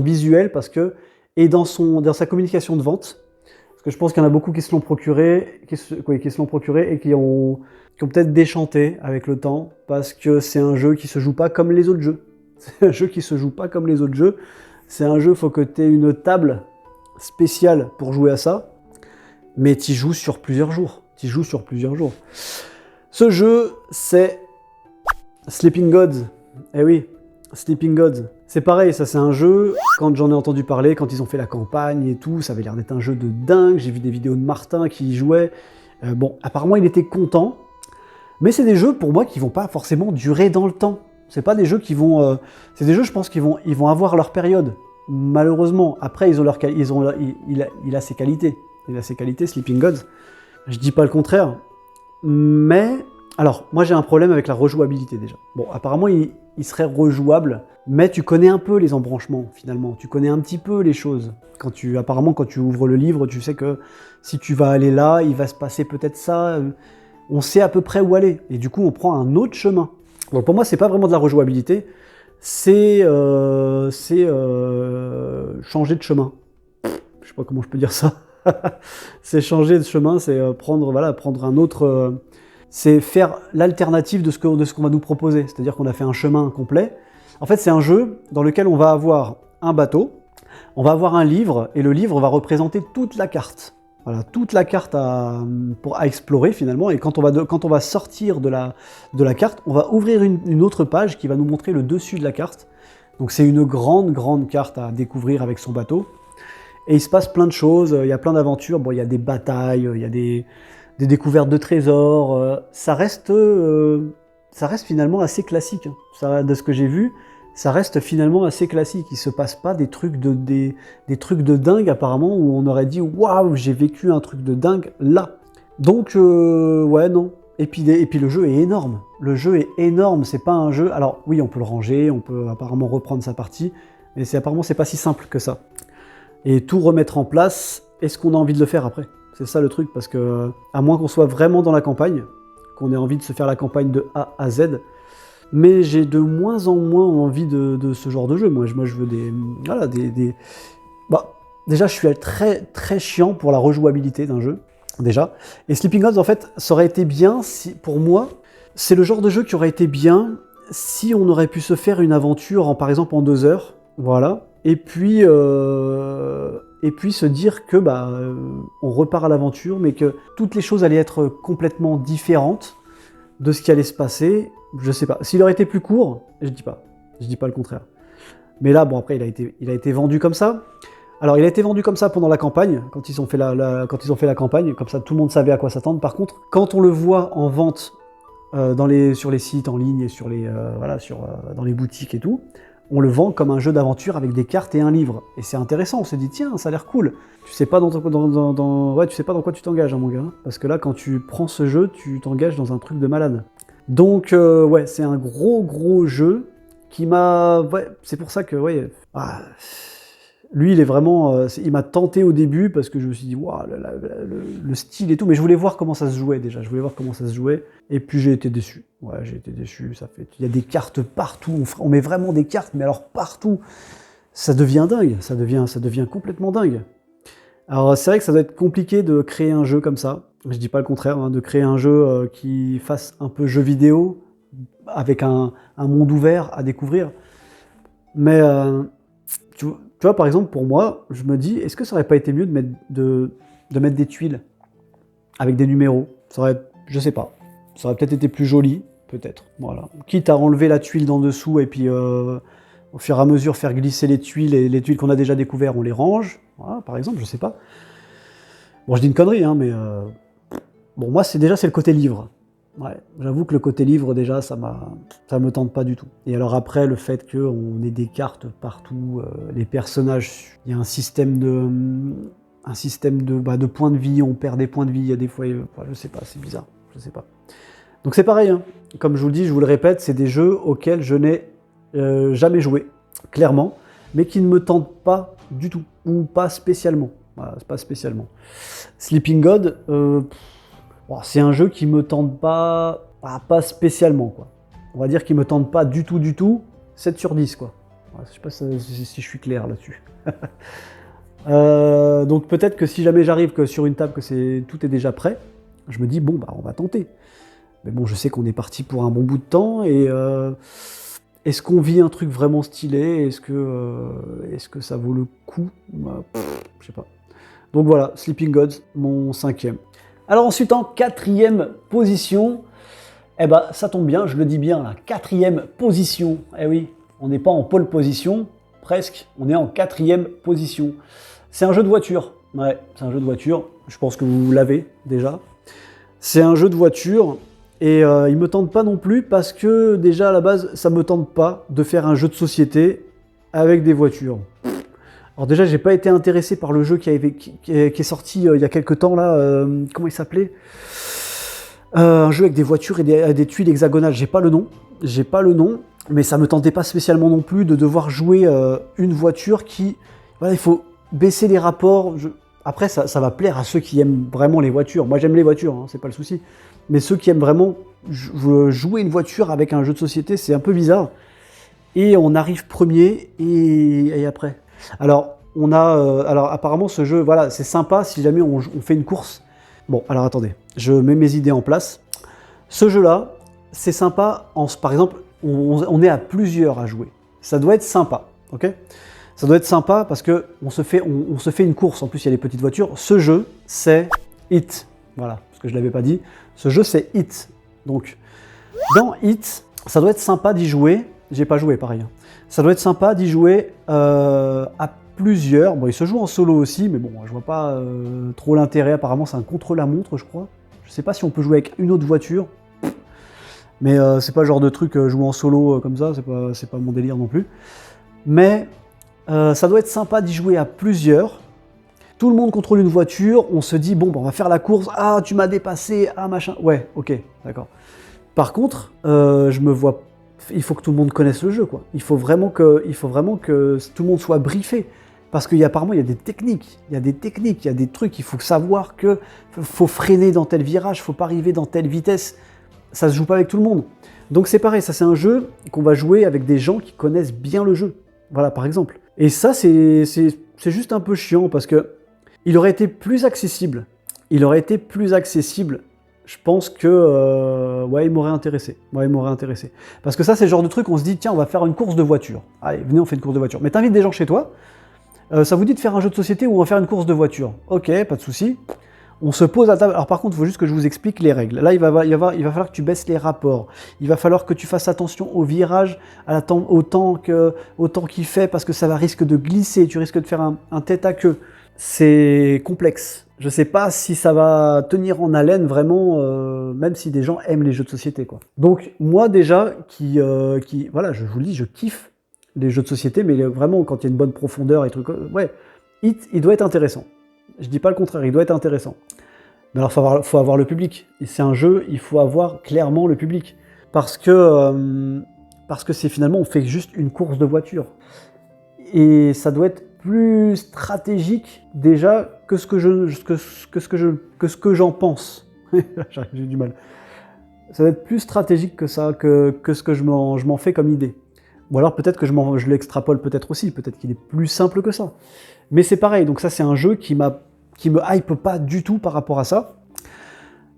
visuel parce que et dans sa communication de vente, parce que je pense qu'il y en a beaucoup qui se l'ont procuré, et qui ont peut-être déchanté avec le temps parce que c'est un jeu qui se joue pas comme les autres jeux. C'est un jeu qui se joue pas comme les autres jeux. C'est un jeu, faut que tu aies une table spéciale pour jouer à ça, mais tu joues sur plusieurs jours. Ce jeu, c'est Sleeping Gods. Eh oui, Sleeping Gods. C'est pareil, ça c'est un jeu, quand j'en ai entendu parler, quand ils ont fait la campagne et tout, ça avait l'air d'être un jeu de dingue, j'ai vu des vidéos de Martin qui y jouait. Bon, apparemment il était content, mais c'est des jeux pour moi qui vont pas forcément durer dans le temps. C'est pas des jeux qui vont... c'est des jeux, je pense, ils vont avoir leur période. Malheureusement, après il a ses qualités. Il a ses qualités, Sleeping Gods. Je dis pas le contraire, mais... Alors, moi j'ai un problème avec la rejouabilité déjà. Bon, apparemment il serait rejouable, mais tu connais un peu les embranchements finalement, tu connais un petit peu les choses. Apparemment quand tu ouvres le livre, tu sais que si tu vas aller là, il va se passer peut-être ça, on sait à peu près où aller, et du coup on prend un autre chemin. Donc pour moi c'est pas vraiment de la rejouabilité, c'est changer de chemin. Je sais pas comment je peux dire ça. C'est changer de chemin, c'est prendre un autre... c'est faire l'alternative de ce qu'on va nous proposer. C'est-à-dire qu'on a fait un chemin complet. En fait, c'est un jeu dans lequel on va avoir un bateau, on va avoir un livre, et le livre va représenter toute la carte. Voilà, toute la carte à explorer finalement. Et quand on va sortir de la carte, on va ouvrir une autre page qui va nous montrer le dessus de la carte. Donc c'est une grande carte à découvrir avec son bateau. Et il se passe plein de choses, il y a plein d'aventures. Bon, il y a des batailles, il y a des découvertes de trésors, ça reste finalement assez classique. Ça, de ce que j'ai vu, ça reste finalement assez classique. Il se passe pas des trucs de dingue apparemment où on aurait dit waouh, j'ai vécu un truc de dingue là. Donc ouais, non. Et puis le jeu est énorme. Le jeu est énorme. C'est pas un jeu. Alors oui, on peut le ranger, on peut apparemment reprendre sa partie, mais apparemment c'est pas si simple que ça. Et tout remettre en place, est-ce qu'on a envie de le faire après? C'est ça le truc, parce que à moins qu'on soit vraiment dans la campagne, qu'on ait envie de se faire la campagne de A à Z, mais j'ai de moins en moins envie de ce genre de jeu. Moi, je veux des... Voilà, Bah, déjà, je suis très, très chiant pour la rejouabilité d'un jeu, déjà. Et Sleeping Gods, en fait, ça aurait été bien si, pour moi, c'est le genre de jeu qui aurait été bien si on aurait pu se faire une aventure, par exemple, en 2 heures, voilà, et puis se dire que on repart à l'aventure, mais que toutes les choses allaient être complètement différentes de ce qui allait se passer. Je sais pas. S'il aurait été plus court, je dis pas le contraire. Mais là, bon, après, il a été vendu comme ça. Alors, il a été vendu comme ça pendant la campagne, quand ils ont fait la campagne, comme ça tout le monde savait à quoi s'attendre. Par contre, quand on le voit en vente sur les sites en ligne et dans les boutiques et tout, on le vend comme un jeu d'aventure avec des cartes et un livre. Et c'est intéressant, on se dit tiens, ça a l'air cool. Tu sais pas tu sais pas dans quoi tu t'engages, hein, mon gars. Parce que là, quand tu prends ce jeu, tu t'engages dans un truc de malade. Donc ouais, c'est un gros jeu qui m'a... Ouais, c'est pour ça que lui, il est vraiment... il m'a tenté au début parce que je me suis dit, waouh, le style et tout, mais je voulais voir comment ça se jouait déjà, et puis j'ai été déçu. Ouais, j'ai été déçu, il y a des cartes partout, on met vraiment des cartes, mais alors partout, ça devient dingue, ça devient complètement dingue. Alors c'est vrai que ça doit être compliqué de créer un jeu comme ça, je dis pas le contraire, hein, de créer un jeu qui fasse un peu jeu vidéo, avec un monde ouvert à découvrir, mais... Tu vois, par exemple, pour moi, je me dis, est-ce que ça aurait pas été mieux de mettre des tuiles avec des numéros? Je sais pas, ça aurait peut-être été plus joli, peut-être, voilà. Quitte à enlever la tuile d'en dessous et puis au fur et à mesure faire glisser les tuiles, et les tuiles qu'on a déjà découvertes, on les range, voilà, par exemple, je sais pas. Bon, je dis une connerie, hein, mais bon, moi, c'est le côté livre. Ouais, j'avoue que le côté livre, déjà, ça me tente pas du tout. Et alors après, le fait qu'on ait des cartes partout, les personnages, il y a un système de points de vie, on perd des points de vie, il y a des fois, je sais pas, c'est bizarre, je sais pas. Donc c'est pareil, hein. Comme je vous le dis, je vous le répète, c'est des jeux auxquels je n'ai jamais joué, clairement, mais qui ne me tentent pas du tout, ou pas spécialement. Voilà, pas spécialement. Sleeping God, c'est un jeu qui me tente pas spécialement, quoi. On va dire qu'il me tente pas du tout, 7 sur 10, quoi. Je sais pas si je suis clair là-dessus. Donc peut-être que si jamais j'arrive que sur une table que tout est déjà prêt, je me dis bon on va tenter. Mais bon, je sais qu'on est parti pour un bon bout de temps, et est-ce qu'on vit un truc vraiment stylé? Est-ce que ça vaut le coup? Je sais pas. Donc voilà, Sleeping Gods, mon 5e. Alors ensuite, en 4e position, ça tombe bien, je le dis bien, la 4e position. Eh oui, on n'est pas en pole position, presque, on est en 4e position. C'est un jeu de voiture. Ouais, c'est un jeu de voiture, je pense que vous l'avez déjà. C'est un jeu de voiture, et il me tente pas non plus, parce que déjà à la base, ça me tente pas de faire un jeu de société avec des voitures. Alors déjà, j'ai pas été intéressé par le jeu qui est sorti il y a quelques temps là. Comment il s'appelait? Un jeu avec des voitures et des tuiles hexagonales. J'ai pas le nom, mais ça me tentait pas spécialement non plus de devoir jouer une voiture qui... Voilà, il faut baisser les rapports. Après, ça va plaire à ceux qui aiment vraiment les voitures. Moi, j'aime les voitures, hein, c'est pas le souci. Mais ceux qui aiment vraiment jouer une voiture avec un jeu de société, c'est un peu bizarre. Et on arrive premier, et après... Alors apparemment ce jeu, voilà, c'est sympa si jamais on fait une course. Bon, alors attendez, je mets mes idées en place. Ce jeu-là, c'est sympa, par exemple, on est à plusieurs à jouer. Ça doit être sympa, ok? Ça doit être sympa parce que on se fait une course, en plus il y a les petites voitures. Ce jeu, c'est Hit. Voilà, parce que je ne l'avais pas dit. Ce jeu, c'est Hit. Donc, dans Hit, ça doit être sympa d'y jouer. J'ai pas joué, pareil. Ça doit être sympa d'y jouer à plusieurs. Bon, il se joue en solo aussi, mais bon, je vois pas trop l'intérêt. Apparemment, c'est un contre-la-montre, je crois. Je sais pas si on peut jouer avec une autre voiture. Mais c'est pas le genre de truc jouer en solo comme ça, c'est pas mon délire non plus. Mais ça doit être sympa d'y jouer à plusieurs. Tout le monde contrôle une voiture, on se dit, bon, on va faire la course. Ah, tu m'as dépassé, ah, machin. Ouais, ok, d'accord. Par contre, je me vois... Il faut que tout le monde connaisse le jeu, quoi. Il faut vraiment que tout le monde soit briefé. Parce qu'apparemment, il y a des techniques, il y a des trucs, il faut savoir que faut freiner dans tel virage, faut pas arriver dans telle vitesse. Ça se joue pas avec tout le monde. Donc c'est pareil, ça c'est un jeu qu'on va jouer avec des gens qui connaissent bien le jeu. Voilà, par exemple. Et ça, c'est juste un peu chiant parce que il aurait été plus accessible. Il aurait été plus accessible. Je pense que ouais, il m'aurait intéressé. Ouais, il m'aurait intéressé. Parce que ça, c'est le genre de truc, on se dit, tiens, on va faire une course de voiture. Allez, venez, on fait une course de voiture. Mais t'invites des gens chez toi. Ça vous dit de faire un jeu de société où on va faire une course de voiture. Ok, pas de souci. On se pose à table. Alors par contre, il faut juste que je vous explique les règles. Là, il va falloir que tu baisses les rapports. Il va falloir que tu fasses attention au virage, au temps qu'il fait, parce que ça va risque de glisser. Tu risques de faire un tête à queue. C'est complexe. Je sais pas si ça va tenir en haleine vraiment, même si des gens aiment les jeux de société, quoi. Donc moi déjà, voilà, je vous le dis, je kiffe les jeux de société, mais vraiment quand il y a une bonne profondeur et trucs, ouais, il doit être intéressant. Je dis pas le contraire, il doit être intéressant. Mais alors faut avoir le public. Et c'est un jeu, il faut avoir clairement le public, parce que c'est finalement on fait juste une course de voiture. Et ça doit être plus stratégique déjà que ce que j'en pense. J'ai du mal. Ça doit être plus stratégique que ça, que ce que je m'en fais comme idée. Ou alors peut-être que je l'extrapole peut-être aussi, peut-être qu'il est plus simple que ça. Mais c'est pareil, donc ça c'est un jeu qui me hype pas du tout par rapport à ça.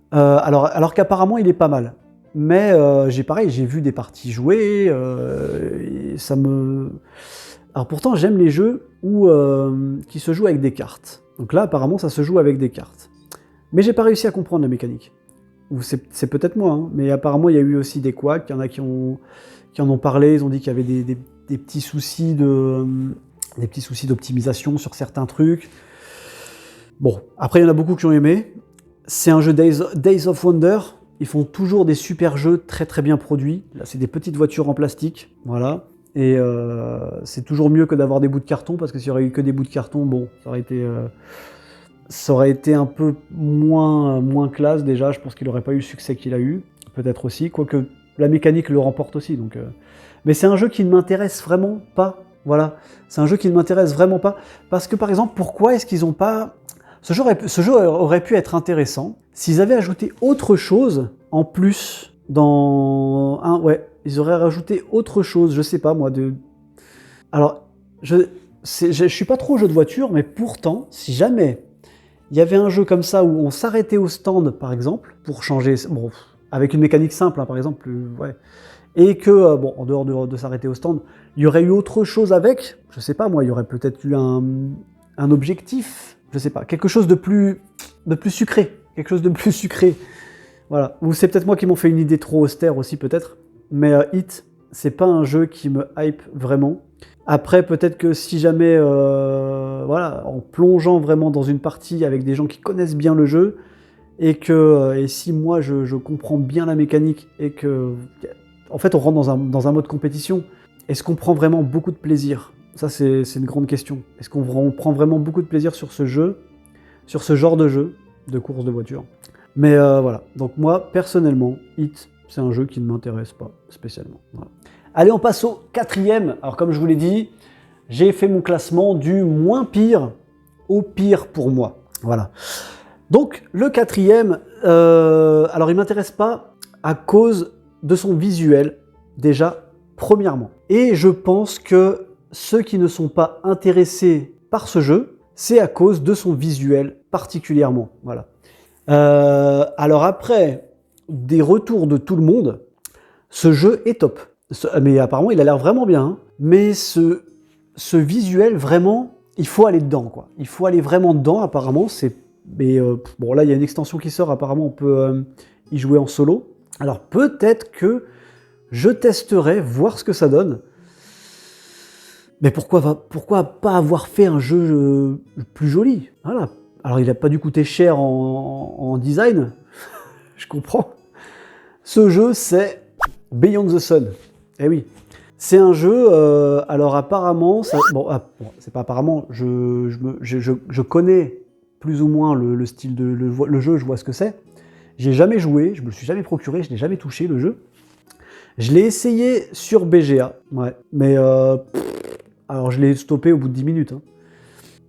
Alors qu'apparemment il est pas mal. Mais j'ai vu des parties jouées, et ça me... Alors pourtant j'aime les jeux qui se jouent avec des cartes. Donc là apparemment ça se joue avec des cartes. Mais j'ai pas réussi à comprendre la mécanique. Ou c'est peut-être moi, hein, mais apparemment il y a eu aussi des couacs, il y en a qui en ont parlé, ils ont dit qu'il y avait des petits soucis d'optimisation sur certains trucs. Bon, après il y en a beaucoup qui ont aimé. C'est un jeu Days of Wonder. Ils font toujours des super jeux très très bien produits. Là c'est des petites voitures en plastique, voilà. Et c'est toujours mieux que d'avoir des bouts de carton, parce que s'il y aurait eu que des bouts de carton, bon, ça aurait été un peu moins classe déjà. Je pense qu'il n'aurait pas eu le succès qu'il a eu, peut-être aussi, quoique la mécanique le remporte aussi. Donc, mais c'est un jeu qui ne m'intéresse vraiment pas. Voilà, c'est un jeu qui ne m'intéresse vraiment pas. Parce que par exemple, pourquoi est-ce qu'ils n'ont pas... Ce jeu aurait pu être intéressant s'ils avaient ajouté autre chose en plus ouais, ils auraient rajouté autre chose, je sais pas moi, Alors, je suis pas trop jeu de voiture, mais pourtant, si jamais il y avait un jeu comme ça où on s'arrêtait au stand, par exemple, pour changer, bon, avec une mécanique simple, hein, par exemple, ouais, et que, bon, en dehors de s'arrêter au stand, il y aurait eu autre chose avec, je sais pas moi, il y aurait peut-être eu un objectif, je sais pas, quelque chose de plus sucré, voilà. Ou c'est peut-être moi qui m'en fait une idée trop austère aussi, peut-être, mais Hit, c'est pas un jeu qui me hype vraiment. Après, peut-être que si jamais, voilà, en plongeant vraiment dans une partie avec des gens qui connaissent bien le jeu, et si moi je comprends bien la mécanique, et que, en fait, on rentre dans un mode compétition, est-ce qu'on prend vraiment beaucoup de plaisir? Ça, c'est une grande question. Est-ce qu'on prend vraiment beaucoup de plaisir sur ce jeu, sur ce genre de jeu, de course de voiture? Mais voilà, donc moi, personnellement, Hit, c'est un jeu qui ne m'intéresse pas spécialement. Voilà. Allez, on passe au 4e. Alors comme je vous l'ai dit, j'ai fait mon classement du moins pire au pire pour moi. Voilà. Donc le 4e, alors il ne m'intéresse pas à cause de son visuel, déjà, premièrement. Et je pense que ceux qui ne sont pas intéressés par ce jeu, c'est à cause de son visuel particulièrement. Voilà. Alors après des retours de tout le monde, ce jeu est top. Mais apparemment, il a l'air vraiment bien. Hein. Mais ce visuel, vraiment, il faut aller dedans, quoi. Il faut aller vraiment dedans, apparemment. Mais bon, là, il y a une extension qui sort. Apparemment, on peut y jouer en solo. Alors, peut-être que je testerai, voir ce que ça donne. Mais pourquoi pas avoir fait un jeu plus joli? Voilà. Alors, il n'a pas dû coûter cher en design. Je comprends. Ce jeu, c'est Beyond the Sun. Eh oui. C'est un jeu, alors apparemment, c'est pas apparemment, je connais plus ou moins le style le jeu, je vois ce que c'est. J'ai jamais joué, je me le suis jamais procuré, je n'ai jamais touché le jeu. Je l'ai essayé sur BGA, ouais. Mais alors je l'ai stoppé au bout de 10 minutes. Hein.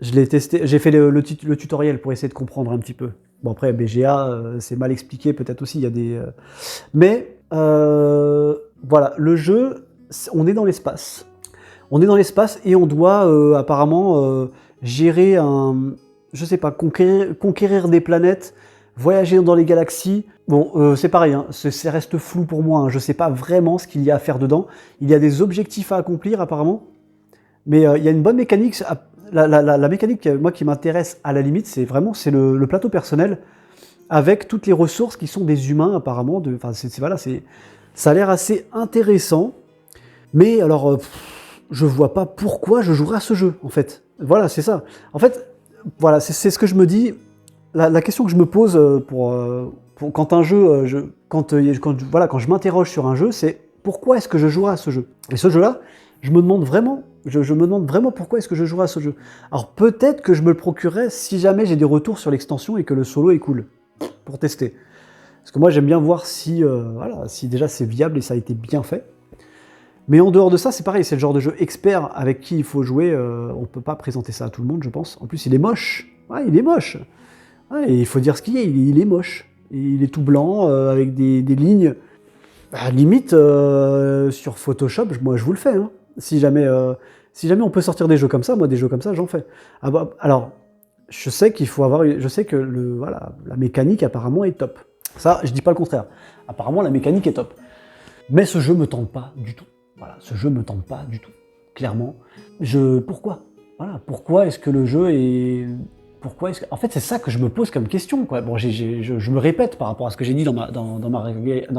Je l'ai testé, j'ai fait le tutoriel pour essayer de comprendre un petit peu. Bon après BGA, c'est mal expliqué peut-être aussi, il y a des... Mais voilà, le jeu, on est dans l'espace. On est dans l'espace et on doit apparemment gérer je sais pas, conquérir des planètes, voyager dans les galaxies. Bon, c'est pareil, hein, ça reste flou pour moi, hein, je sais pas vraiment ce qu'il y a à faire dedans. Il y a des objectifs à accomplir apparemment, mais il y a une bonne mécanique. La mécanique, moi, qui m'intéresse à la limite, c'est le plateau personnel, avec toutes les ressources qui sont des humains apparemment. Enfin, voilà, ça a l'air assez intéressant, mais alors, je vois pas pourquoi je jouerais à ce jeu, en fait. Voilà, c'est ça. En fait, voilà, c'est ce que je me dis. La question que je me pose quand un jeu, quand je m'interroge sur un jeu, c'est pourquoi est-ce que je jouerais à ce jeu? Et ce jeu-là, je me demande vraiment pourquoi est-ce que je jouerais à ce jeu. Alors peut-être que je me le procurerais si jamais j'ai des retours sur l'extension et que le solo est cool, pour tester. Parce que moi j'aime bien voir si déjà c'est viable et ça a été bien fait. Mais en dehors de ça, c'est pareil, c'est le genre de jeu expert avec qui il faut jouer. On peut pas présenter ça à tout le monde, je pense. En plus, il est moche. Ouais, il est moche. Ouais, et il faut dire ce qu'il est, il est moche. Il est tout blanc, avec des lignes. Bah, limite, sur Photoshop, moi je vous le fais. Hein. Si jamais on peut sortir des jeux comme ça, moi des jeux comme ça, j'en fais. Ah bah, alors, je sais que la mécanique apparemment est top. Ça, je dis pas le contraire. Apparemment, la mécanique est top. Mais ce jeu me tente pas du tout. Voilà, ce jeu me tente pas du tout. Clairement. Pourquoi? Voilà, pourquoi est-ce que le jeu est... En fait, c'est ça que je me pose comme question, quoi. Bon, je me répète par rapport à ce que j'ai dit dans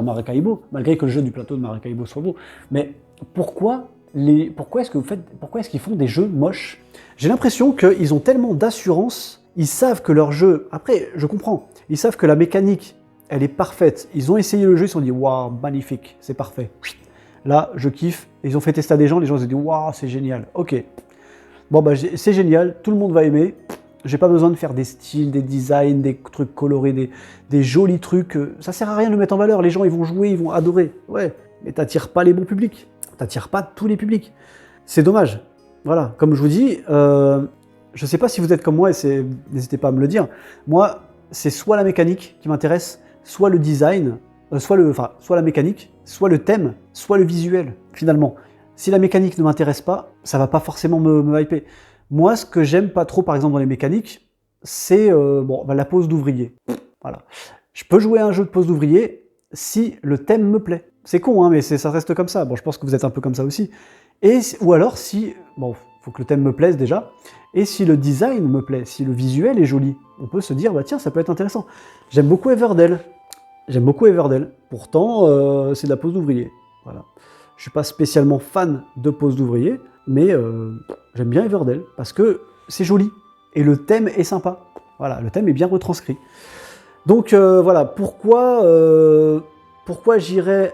Maracaibo, malgré que le jeu du plateau de Maracaibo soit beau. Mais pourquoi est-ce qu'ils font des jeux moches? J'ai l'impression qu'ils ont tellement d'assurance, ils savent que leur jeu... Après, je comprends. Ils savent que la mécanique, elle est parfaite. Ils ont essayé le jeu, ils se sont dit « Waouh, magnifique, c'est parfait. » Là, je kiffe. Ils ont fait tester à des gens, les gens se sont dit « Waouh, c'est génial. » Ok. Bon, bah, c'est génial, tout le monde va aimer. J'ai pas besoin de faire des styles, des designs, des trucs colorés, des jolis trucs. Ça sert à rien de le mettre en valeur. Les gens, ils vont jouer, ils vont adorer. Ouais, mais t'attires pas les bons publics. T'attires pas tous les publics. C'est dommage. Voilà, comme je vous dis, je sais pas si vous êtes comme moi, et n'hésitez pas à me le dire. Moi, c'est soit la mécanique qui m'intéresse, soit le design, soit la mécanique, soit le thème, soit le visuel, finalement. Si la mécanique ne m'intéresse pas, ça va pas forcément me hyper. Moi, ce que j'aime pas trop, par exemple, dans les mécaniques, c'est la pose d'ouvrier. Voilà. Je peux jouer à un jeu de pose d'ouvrier si le thème me plaît. C'est con, hein, mais ça reste comme ça. Bon, je pense que vous êtes un peu comme ça aussi. Ou alors si... Bon, faut que le thème me plaise déjà. Et si le design me plaît, si le visuel est joli, on peut se dire, bah tiens, ça peut être intéressant. J'aime beaucoup Everdell. Pourtant, c'est de la pose d'ouvrier. Voilà. Je suis pas spécialement fan de pose d'ouvrier, mais j'aime bien Everdell, parce que c'est joli, et le thème est sympa. Voilà, le thème est bien retranscrit. Donc voilà, pourquoi j'irais...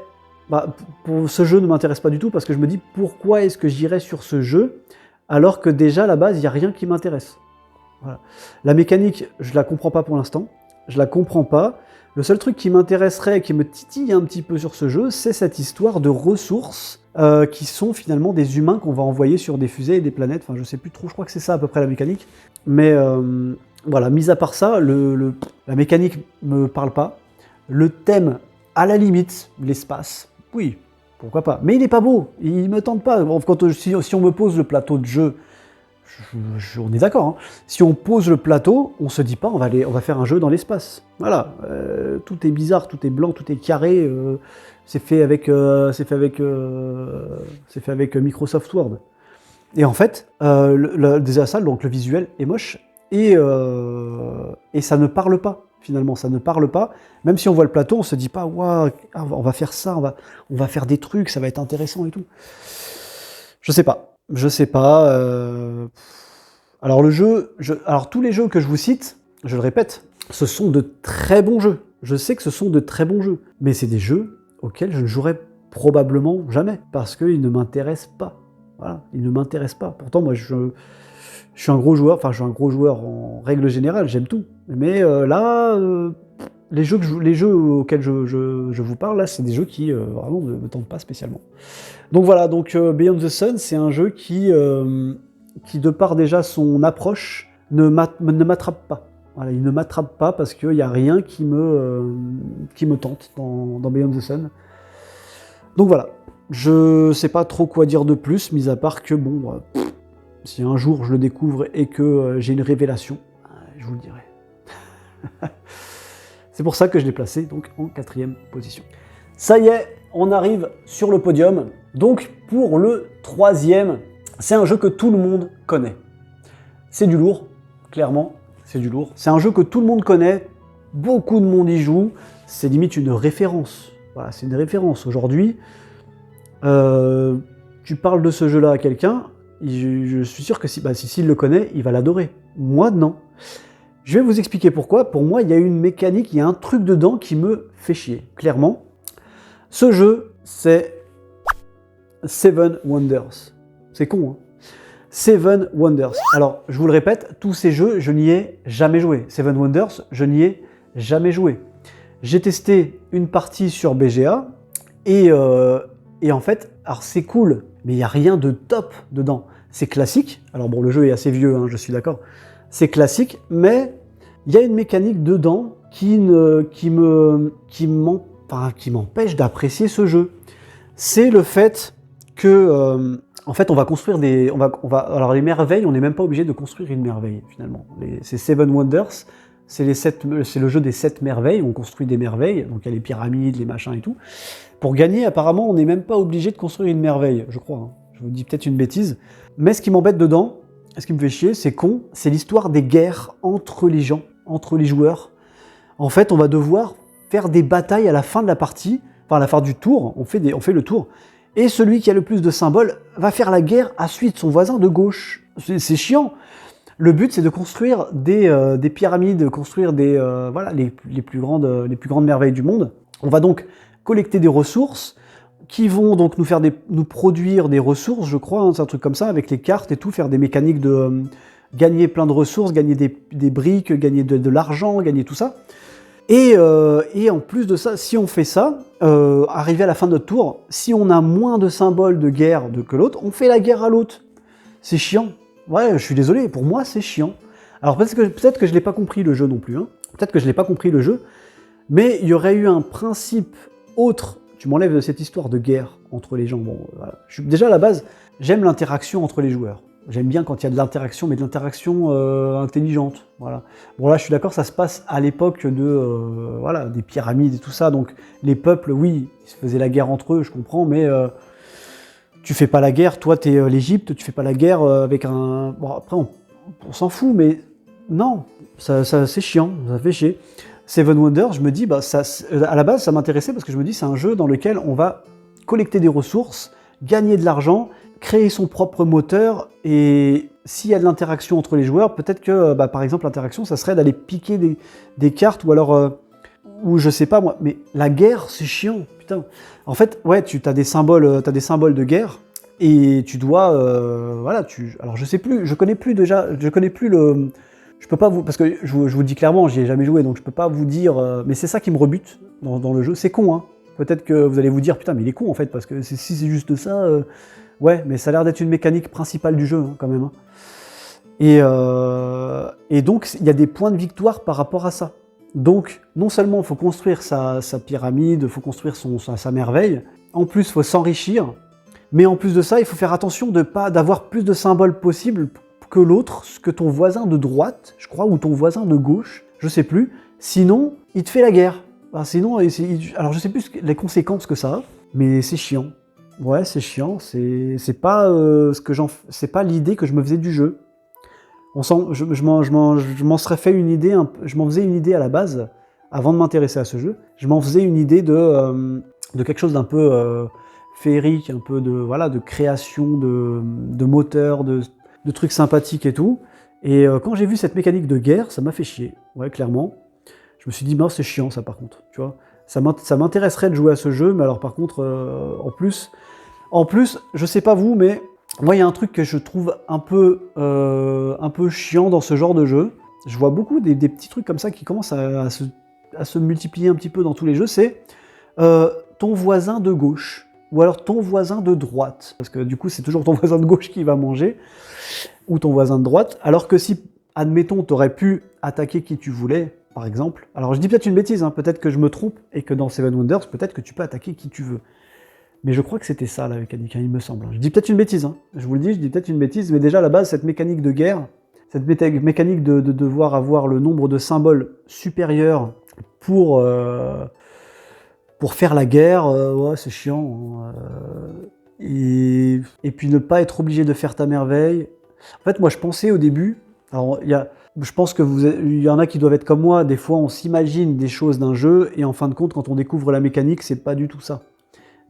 pour ce jeu ne m'intéresse pas du tout, parce que je me dis, pourquoi est-ce que j'irais sur ce jeu, alors que déjà, à la base, il n'y a rien qui m'intéresse. Voilà. La mécanique, je la comprends pas pour l'instant, je la comprends pas. Le seul truc qui m'intéresserait, qui me titille un petit peu sur ce jeu, c'est cette histoire de ressources qui sont finalement des humains qu'on va envoyer sur des fusées et des planètes. Enfin, je sais plus trop, je crois que c'est ça à peu près la mécanique. Mais voilà, mis à part ça, la mécanique me parle pas. Le thème, à la limite, l'espace, oui, pourquoi pas. Mais il n'est pas beau, il me tente pas. Si on me pose le plateau de jeu, on est d'accord, hein. Si on pose le plateau, on se dit pas on va faire un jeu dans l'espace. Voilà, tout est bizarre, tout est blanc, tout est carré. C'est fait avec Microsoft Word. Et en fait, déjà ça, donc le visuel est moche et ça ne parle pas. Finalement, ça ne parle pas. Même si on voit le plateau, on se dit pas waouh, on va faire ça, on va faire des trucs, ça va être intéressant et tout. Je sais pas. Alors tous les jeux que je vous cite, je le répète, ce sont de très bons jeux. Je sais que ce sont de très bons jeux, mais c'est des jeux auxquels je ne jouerai probablement jamais, parce qu'ils ne m'intéressent pas. Voilà, ils ne m'intéressent pas. Pourtant, moi, je suis un gros joueur, en règle générale, j'aime tout. Mais les jeux auxquels je vous parle, là, c'est des jeux qui vraiment ne me tentent pas spécialement. Donc voilà, Beyond the Sun, c'est un jeu qui qui de par déjà son approche, ne m'attrape pas. Voilà, il ne m'attrape pas parce qu'il n'y a rien qui me tente dans Beyond the Sun. Donc voilà, je sais pas trop quoi dire de plus, mis à part que bon, si un jour je le découvre et que j'ai une révélation, je vous le dirai. C'est pour ça que je l'ai placé donc en 4e position. Ça y est, on arrive sur le podium. Donc pour le 3e, c'est un jeu que tout le monde connaît. C'est du lourd, clairement, c'est du lourd. C'est un jeu que tout le monde connaît, beaucoup de monde y joue, c'est limite une référence. Voilà, c'est une référence. Aujourd'hui, tu parles de ce jeu-là à quelqu'un, je suis sûr que s'il le connaît, il va l'adorer. Moi, non. Je vais vous expliquer pourquoi. Pour moi, il y a une mécanique, il y a un truc dedans qui me fait chier, clairement. Ce jeu, c'est Seven Wonders. C'est con, hein. Seven Wonders. Alors, je vous le répète, tous ces jeux, je n'y ai jamais joué. Seven Wonders, je n'y ai jamais joué. J'ai testé une partie sur BGA, et en fait, alors c'est cool, mais il n'y a rien de top dedans. C'est classique. Alors bon, le jeu est assez vieux, hein, je suis d'accord. C'est classique, mais il y a une mécanique dedans qui m'empêche d'apprécier ce jeu. C'est le fait que, en fait, on va construire des... alors les merveilles, on n'est même pas obligé de construire une merveille, finalement. C'est Seven Wonders, c'est le jeu des 7 merveilles, on construit des merveilles, donc il y a les pyramides, les machins et tout. Pour gagner, apparemment, on n'est même pas obligé de construire une merveille, je crois. Hein. Je vous dis peut-être une bêtise. Mais ce qui m'embête dedans, ce qui me fait chier, c'est con, c'est l'histoire des guerres entre les gens, entre les joueurs. En fait, on va devoir faire des batailles à la fin de la partie, enfin à la fin du tour, on fait le tour, et celui qui a le plus de symboles va faire la guerre à celui de son voisin de gauche. C'est chiant. Le but, c'est de construire des pyramides, de construire voilà, les plus grandes merveilles du monde. On va donc collecter des ressources qui vont donc nous produire des ressources, je crois, hein, c'est un truc comme ça, avec les cartes et tout, faire des mécaniques de gagner plein de ressources, gagner des briques, gagner de l'argent, gagner tout ça. Et en plus de ça, si on fait ça, arrivé à la fin de notre tour, si on a moins de symboles de guerre que l'autre, on fait la guerre à l'autre. C'est chiant. Ouais, je suis désolé, pour moi c'est chiant. Alors peut-être que je l'ai pas compris le jeu non plus, hein. Peut-être que je l'ai pas compris le jeu, mais il y aurait eu un principe autre. Tu m'enlèves de cette histoire de guerre entre les gens. Bon, voilà. Déjà à la base, j'aime l'interaction entre les joueurs. J'aime bien quand il y a de l'interaction, mais de l'interaction intelligente. Voilà. Bon là, je suis d'accord, ça se passe à l'époque voilà, des pyramides et tout ça. Donc les peuples, oui, ils se faisaient la guerre entre eux, je comprends, mais tu fais pas la guerre. Toi, t'es l'Égypte, tu fais pas la guerre avec un. Bon après, on s'en fout, mais non, ça c'est chiant, ça fait chier. Seven Wonders, je me dis, à la base, ça m'intéressait parce que je me dis, c'est un jeu dans lequel on va collecter des ressources, gagner de l'argent, créer son propre moteur, et s'il y a de l'interaction entre les joueurs, peut-être que, par exemple, l'interaction, ça serait d'aller piquer des cartes, ou alors, ou je sais pas moi, mais la guerre, c'est chiant, putain. En fait, ouais, t'as des symboles de guerre, et tu dois, voilà, alors je sais plus, je connais plus le... Je peux pas vous... Parce que je vous dis clairement, j'y ai jamais joué, donc je peux pas vous dire... mais c'est ça qui me rebute dans le jeu. C'est con, hein. Peut-être que vous allez vous dire, putain, mais il est con, en fait, parce que si c'est juste ça... ouais, mais ça a l'air d'être une mécanique principale du jeu, hein, quand même. Hein. Et donc, il y a des points de victoire par rapport à ça. Donc, non seulement il faut construire sa pyramide, il faut construire sa merveille, en plus, il faut s'enrichir, mais en plus de ça, il faut faire attention d'avoir plus de symboles possibles que l'autre, que ton voisin de droite, je crois, ou ton voisin de gauche, je sais plus, sinon, il te fait la guerre. Alors, sinon, alors je sais plus les conséquences que ça a, mais c'est chiant. Ouais, c'est chiant, c'est pas c'est pas l'idée que je me faisais du jeu. Je m'en serais fait une idée, je m'en faisais une idée à la base, avant de m'intéresser à ce jeu, je m'en faisais une idée de quelque chose d'un peu féerique, un peu de création de moteur, de trucs sympathiques et tout. Et quand j'ai vu cette mécanique de guerre, ça m'a fait chier, ouais, clairement. Je me suis dit, c'est chiant ça par contre, tu vois. Ça m'intéresserait de jouer à ce jeu, mais alors par contre, en plus, je sais pas vous, mais moi il y a un truc que je trouve un peu chiant dans ce genre de jeu. Je vois beaucoup des petits trucs comme ça qui commencent à se multiplier un petit peu dans tous les jeux, c'est ton voisin de gauche. ou alors ton voisin de droite, parce que du coup c'est toujours ton voisin de gauche qui va manger, ou ton voisin de droite, alors que si, admettons, tu aurais pu attaquer qui tu voulais, par exemple, alors je dis peut-être une bêtise, hein, peut-être que je me trompe, et que dans Seven Wonders, peut-être que tu peux attaquer qui tu veux. Mais je crois que c'était ça la mécanique, hein, il me semble. Je dis peut-être une bêtise, hein. Je vous le dis, je dis peut-être une bêtise, mais déjà à la base, cette mécanique de guerre, cette mécanique de devoir avoir le nombre de symboles supérieur pour faire la guerre, ouais, c'est chiant. Hein. Et puis ne pas être obligé de faire ta merveille. En fait, moi je pensais au début, alors je pense que il y en a qui doivent être comme moi, des fois on s'imagine des choses d'un jeu, et en fin de compte, quand on découvre la mécanique, c'est pas du tout ça.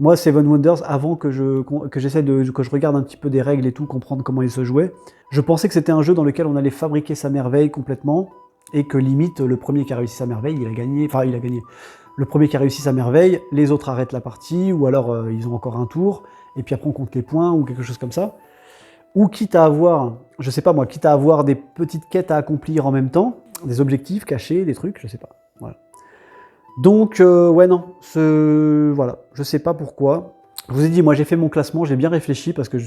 Moi, Seven Wonders, avant que je regarde un petit peu des règles et tout, comprendre comment il se jouait, je pensais que c'était un jeu dans lequel on allait fabriquer sa merveille complètement, et que limite, le premier qui a réussi sa merveille, il a gagné. Enfin, il a gagné. Le premier qui a réussi sa merveille, les autres arrêtent la partie, ou alors ils ont encore un tour, et puis après on compte les points, ou quelque chose comme ça. Ou quitte à avoir, je sais pas moi, quitte à avoir des petites quêtes à accomplir en même temps, des objectifs cachés, des trucs, je sais pas. Voilà. Donc, ouais, non, voilà, je sais pas pourquoi. Je vous ai dit, moi j'ai fait mon classement, j'ai bien réfléchi, parce que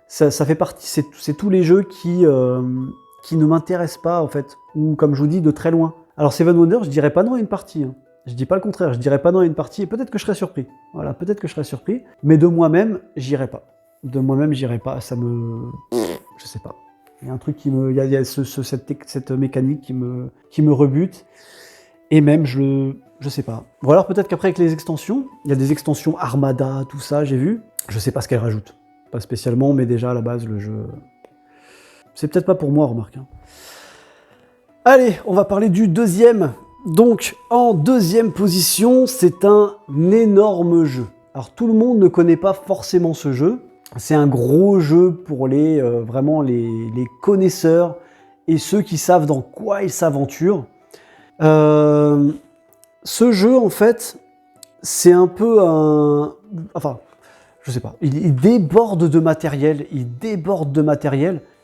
ça fait partie, c'est tous les jeux qui ne m'intéressent pas, en fait, ou comme je vous dis, de très loin. Alors Seven Wonders, je dirais pas non à une partie, hein. Je dis pas le contraire, je dirais pas non à une partie, et peut-être que je serais surpris. Voilà, peut-être que je serais surpris, mais de moi-même, j'irais pas. De moi-même, j'irais pas, ça me... Je sais pas. Il y a un truc qui me... Il y a cette mécanique qui me rebute. Et même, je sais pas. Ou alors peut-être qu'après, avec les extensions, il y a des extensions Armada, tout ça, j'ai vu. Je sais pas ce qu'elles rajoutent. Pas spécialement, mais déjà, à la base, le jeu... C'est peut-être pas pour moi, remarque. Hein. Allez, on va parler du deuxième. Donc, en deuxième position, c'est un énorme jeu. Alors, tout le monde ne connaît pas forcément ce jeu. C'est un gros jeu pour vraiment les connaisseurs et ceux qui savent dans quoi ils s'aventurent. Ce jeu, en fait, c'est un peu un... Enfin, je sais pas. Il déborde de matériel.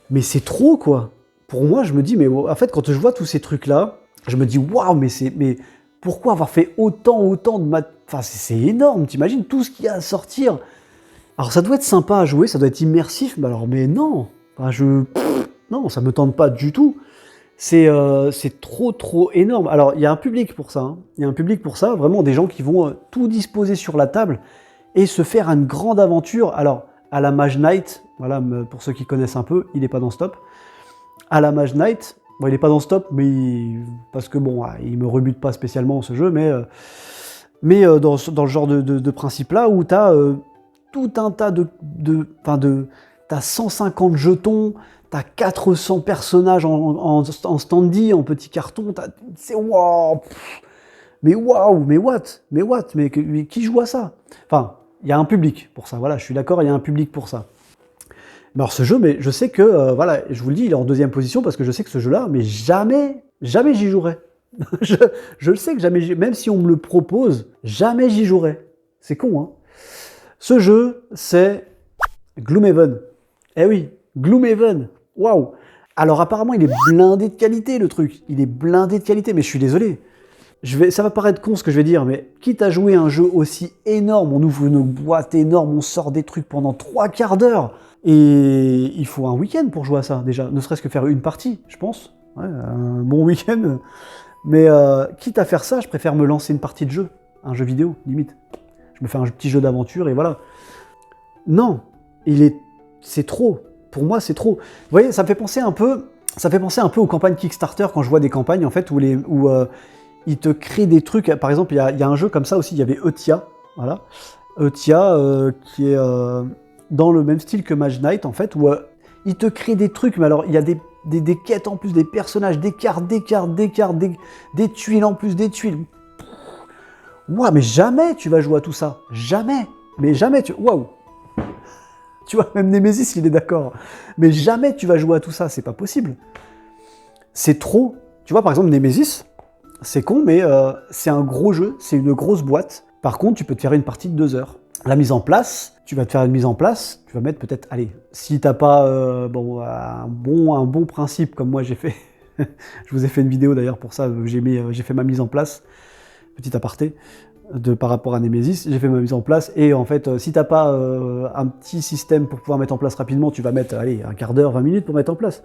Mais c'est trop, quoi. Pour moi, je me dis, mais en fait, quand je vois tous ces trucs-là, je me dis, waouh, mais pourquoi avoir fait autant de matériel? Enfin, c'est énorme, t'imagines tout ce qu'il y a à sortir. Alors, ça doit être sympa à jouer, ça doit être immersif, mais non. Enfin, non, ça me tente pas du tout. C'est trop énorme. Alors, il y a un public pour ça. Hein. Il y a un public pour ça, vraiment des gens qui vont tout disposer sur la table et se faire une grande aventure. Alors, à la Mage Knight, voilà, pour ceux qui connaissent un peu, il n'est pas dans Stop. À la Mage Knight, bon, il n'est pas dans Stop, parce que bon, il me rebute pas spécialement ce jeu, mais dans le genre de principe-là, où tu as tout un tas t'as 150 jetons, t'as 400 personnages en standy, en petit carton, c'est waouh, mais what, mais qui joue à ça? Enfin, il y a un public pour ça, voilà, je suis d'accord, il y a un public pour ça. Alors ce jeu, mais je sais que, voilà, je vous le dis, il est en deuxième position parce que je sais que ce jeu-là, mais jamais j'y jouerai. je le sais que jamais, même si on me le propose, jamais j'y jouerai. C'est con, hein. Ce jeu, c'est Gloomhaven. Eh oui, Gloomhaven. Waouh. Alors apparemment, il est blindé de qualité, le truc. Il est blindé de qualité, mais je suis désolé. Ça va paraître con ce que je vais dire, mais quitte à jouer un jeu aussi énorme, on ouvre une boîte énorme, on sort des trucs pendant 3 quarts d'heure, et il faut un week-end pour jouer à ça, déjà. Ne serait-ce que faire une partie, je pense. Ouais, un bon week-end. Mais quitte à faire ça, je préfère me lancer une partie de jeu. Un jeu vidéo, limite. Je me fais un petit jeu d'aventure, et voilà. Non, c'est trop. Pour moi, c'est trop. Vous voyez, ça me fait penser un peu aux campagnes Kickstarter, quand je vois des campagnes, en fait, où ils te créent des trucs. Par exemple, il y a un jeu comme ça aussi, il y avait Eutia, voilà. Eutia, qui est dans le même style que Mage Knight, en fait, où ils te créent des trucs, mais alors, il y a des quêtes en plus, des personnages, des cartes, des tuiles en plus, des tuiles. Ouah, mais jamais tu vas jouer à tout ça. Jamais. Mais jamais tu... Waouh. Tu vois, même Nemesis, il est d'accord. Mais jamais tu vas jouer à tout ça, c'est pas possible. C'est trop. Tu vois, par exemple, Nemesis, c'est con, mais c'est un gros jeu, c'est une grosse boîte. Par contre, tu peux te faire une partie de 2 heures. La mise en place, tu vas te faire une mise en place, tu vas mettre peut-être, allez, si t'as pas un bon principe comme moi j'ai fait, je vous ai fait une vidéo d'ailleurs pour ça, j'ai fait ma mise en place, petit aparté, par rapport à Nemesis, j'ai fait ma mise en place, et en fait, si t'as pas un petit système pour pouvoir mettre en place rapidement, tu vas mettre, allez, un quart d'heure, 20 minutes pour mettre en place.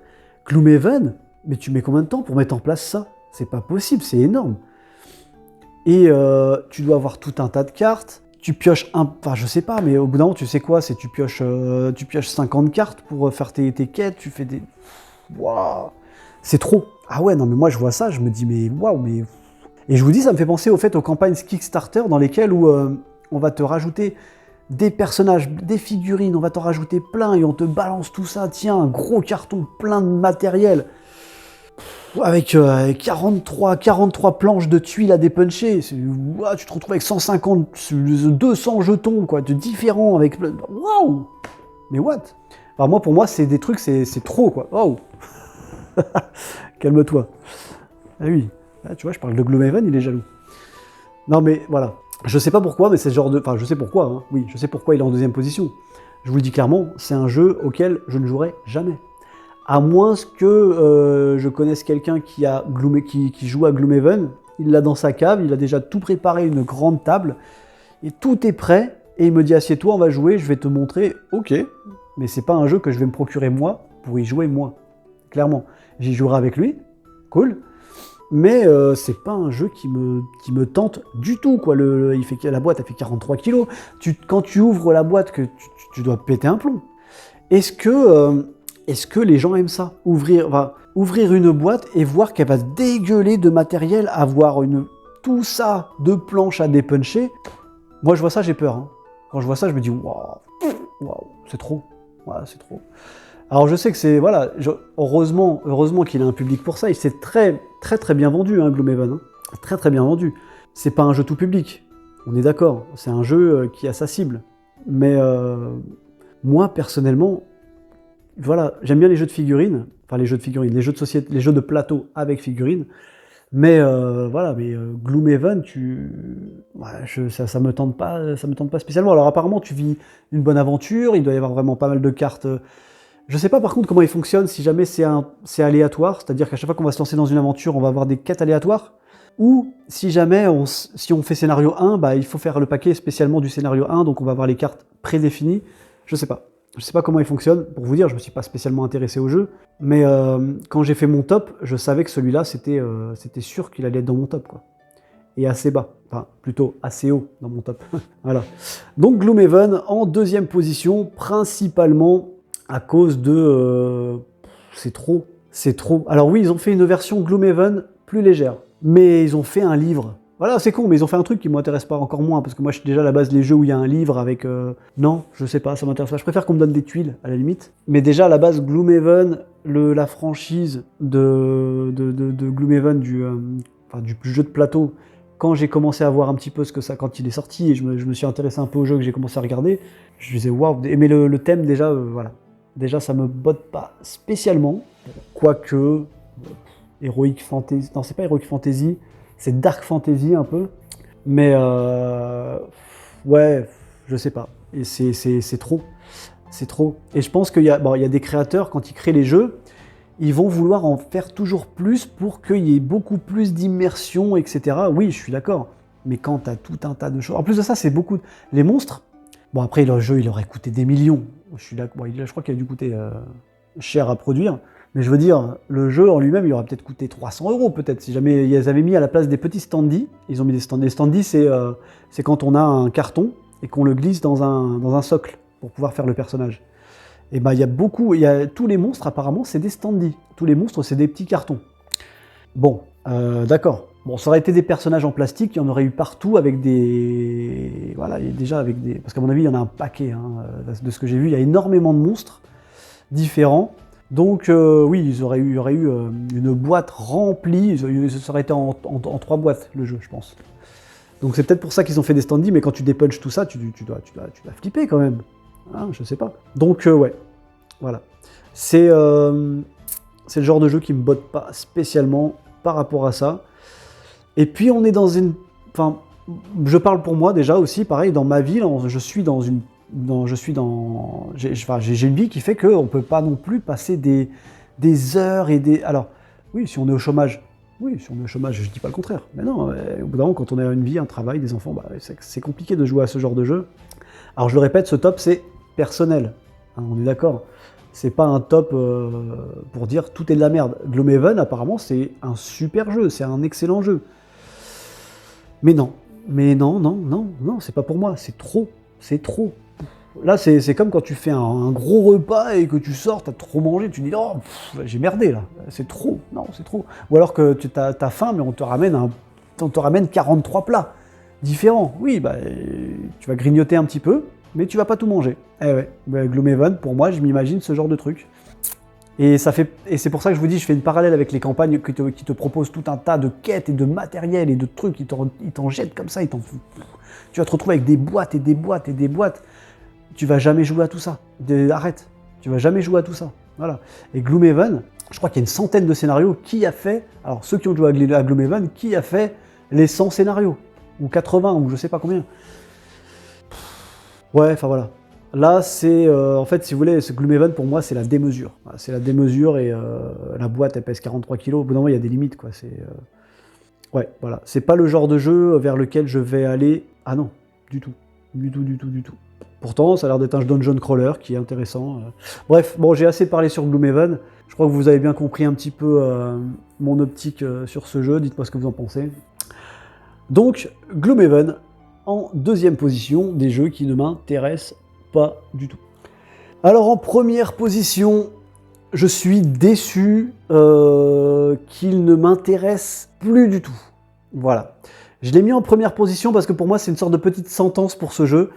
Gloomhaven, mais tu mets combien de temps pour mettre en place ça? C'est pas possible, c'est énorme. Et tu dois avoir tout un tas de cartes, tu pioches enfin je sais pas, mais au bout d'un moment, tu sais quoi, c'est tu pioches 50 cartes pour faire tes quêtes, tu fais des... Waouh, c'est trop. Ah ouais, non mais moi je vois ça, je me dis mais waouh, mais... Et je vous dis, ça me fait penser au fait aux campagnes Kickstarter dans lesquelles où on va te rajouter des personnages, des figurines, on va t'en rajouter plein et on te balance tout ça, tiens, un gros carton plein de matériel avec 43 planches de tuiles à dépuncher. Ouah, tu te retrouves avec 150, 200 jetons quoi, de différents avec... Waouh. Mais what? Enfin, moi, pour moi, c'est des trucs, c'est trop quoi. Waouh. Calme-toi. Ah oui. Là, tu vois, je parle de Gloomhaven, il est jaloux. Non, mais voilà. Je sais pas pourquoi, mais c'est ce genre de... Enfin, je sais pourquoi, hein. Oui, je sais pourquoi il est en deuxième position. Je vous le dis clairement, c'est un jeu auquel je ne jouerai jamais. À moins que je connaisse quelqu'un qui joue à Gloomhaven, il l'a dans sa cave, il a déjà tout préparé, une grande table, et tout est prêt, et il me dit « Assieds-toi, on va jouer, je vais te montrer. » Ok, mais c'est pas un jeu que je vais me procurer moi, pour y jouer moi. Clairement. J'y jouerai avec lui, cool. Mais c'est pas un jeu qui me tente du tout, quoi. La boîte, elle fait 43 kilos. Quand tu ouvres la boîte, tu dois péter un plomb. Est-ce que les gens aiment ça? Ouvrir une boîte et voir qu'elle va se dégueuler de matériel, avoir tout ça de planches à dépuncher. Moi, je vois ça, j'ai peur. Hein. Quand je vois ça, je me dis, waouh, c'est trop. Ouais, c'est trop. Alors je sais que c'est, voilà, heureusement qu'il a un public pour ça, il s'est très bien vendu, hein, Gloomhaven, hein. Très bien vendu. C'est pas un jeu tout public, on est d'accord, c'est un jeu qui a sa cible. Mais moi, personnellement, voilà, j'aime bien les jeux de figurines, enfin les jeux de société, les jeux de plateau avec figurines, mais voilà, mais Gloomhaven, ça me tente pas spécialement. Alors apparemment, tu vis une bonne aventure, il doit y avoir vraiment pas mal de cartes. Je sais pas par contre comment il fonctionne, si jamais c'est aléatoire, c'est-à-dire qu'à chaque fois qu'on va se lancer dans une aventure, on va avoir des quêtes aléatoires, ou si jamais si on fait scénario 1, bah, il faut faire le paquet spécialement du scénario 1, donc on va avoir les cartes prédéfinies. Je sais pas. Je sais pas comment il fonctionne. Pour vous dire, je me suis pas spécialement intéressé au jeu, mais quand j'ai fait mon top, je savais que celui-là, c'était sûr qu'il allait être dans mon top, quoi. Et assez bas, enfin plutôt assez haut dans mon top. Voilà. Donc Gloomhaven en deuxième position, principalement à cause de... c'est trop. Alors oui, ils ont fait une version Gloomhaven plus légère, mais ils ont fait un livre. Voilà, c'est con, mais ils ont fait un truc qui m'intéresse pas encore moins, parce que moi je suis déjà à la base les jeux où il y a un livre avec... Non, je sais pas, ça m'intéresse pas. Je préfère qu'on me donne des tuiles, à la limite. Mais déjà à la base, Gloomhaven, la franchise de Gloomhaven, du jeu de plateau, quand j'ai commencé à voir un petit peu ce que ça, quand il est sorti, et je me suis intéressé un peu au jeu, que j'ai commencé à regarder, je me disais waouh, mais le thème déjà, voilà. Déjà, ça me botte pas spécialement, quoique Heroic Fantasy, non c'est pas Heroic Fantasy, c'est Dark Fantasy un peu, mais ouais, je sais pas, et c'est trop, et je pense qu'il y a des créateurs, quand ils créent les jeux, ils vont vouloir en faire toujours plus pour qu'il y ait beaucoup plus d'immersion, etc. Oui, je suis d'accord, mais quand t'as tout un tas de choses, en plus de ça, c'est beaucoup, les monstres. Bon, après, le jeu, il aurait coûté des millions. Je crois qu'il a dû coûter cher à produire. Mais je veux dire, le jeu en lui-même, il aurait peut-être coûté 300 €, peut-être. Si jamais ils avaient mis à la place des petits standees, ils ont mis des standees. Les standees, c'est quand on a un carton et qu'on le glisse dans un socle pour pouvoir faire le personnage. Et ben, il y a tous les monstres, apparemment, c'est des standees. Tous les monstres, c'est des petits cartons. Bon, d'accord. Bon, ça aurait été des personnages en plastique, il y en aurait eu partout avec des... Voilà, déjà avec des... Parce qu'à mon avis, il y en a un paquet, hein, de ce que j'ai vu, il y a énormément de monstres différents. Donc oui, il y aurait eu une boîte remplie, ça aurait été en 3 boîtes, le jeu, je pense. Donc c'est peut-être pour ça qu'ils ont fait des standees, mais quand tu dépunches tout ça, tu dois flipper quand même. Hein, je sais pas. Donc ouais, voilà. C'est le genre de jeu qui me botte pas spécialement par rapport à ça. Et puis on est dans une... Enfin, je parle pour moi déjà aussi, pareil, dans ma vie, j'ai une vie qui fait qu'on ne peut pas non plus passer des heures et des... Alors, oui, si on est au chômage, Oui, si on est au chômage, je dis pas le contraire. Mais non, au bout d'un moment, quand on a une vie, un travail, des enfants, bah, c'est compliqué de jouer à ce genre de jeu. Alors je le répète, ce top, c'est personnel. Hein, on est d'accord. C'est pas un top pour dire tout est de la merde. Gloomhaven, apparemment, c'est un super jeu, c'est un excellent jeu. Mais non, non, c'est pas pour moi, c'est trop, c'est trop. Là, c'est comme quand tu fais un gros repas et que tu sors, t'as trop mangé, tu dis oh, j'ai merdé là, c'est trop, non, c'est trop. Ou alors que tu as faim, mais on te ramène 43 plats différents. Oui, bah, tu vas grignoter un petit peu, mais tu vas pas tout manger. Eh ouais, bah, Gloomhaven, pour moi, je m'imagine ce genre de truc. Et c'est pour ça que je vous dis, je fais une parallèle avec les campagnes qui te proposent tout un tas de quêtes et de matériel et de trucs, ils t'en jettent comme ça, tu vas te retrouver avec des boîtes et des boîtes et des boîtes. Tu vas jamais jouer à tout ça. Arrête, tu vas jamais jouer à tout ça. Voilà. Et Gloomhaven, je crois qu'il y a une centaine de scénarios. Qui a fait, alors ceux qui ont joué à Gloomhaven, qui a fait les 100 scénarios? Ou 80, ou je sais pas combien. Ouais, enfin voilà. Là, c'est en fait, si vous voulez, ce Gloomhaven pour moi, c'est la démesure. Voilà, c'est la démesure et la boîte, elle pèse 43 kilos. Au bout d'un moment, il y a des limites, quoi. Ouais, voilà. C'est pas le genre de jeu vers lequel je vais aller. Ah non, du tout. Du tout, du tout, du tout. Pourtant, ça a l'air d'être un dungeon crawler qui est intéressant. Bref, bon, j'ai assez parlé sur Gloomhaven. Je crois que vous avez bien compris un petit peu mon optique sur ce jeu. Dites-moi ce que vous en pensez. Donc, Gloomhaven, en deuxième position des jeux qui ne m'intéressent pas du tout. Alors, en première position, je suis déçu qu'il ne m'intéresse plus du tout. Voilà. Je l'ai mis en première position parce que pour moi, c'est une sorte de petite sentence pour ce jeu.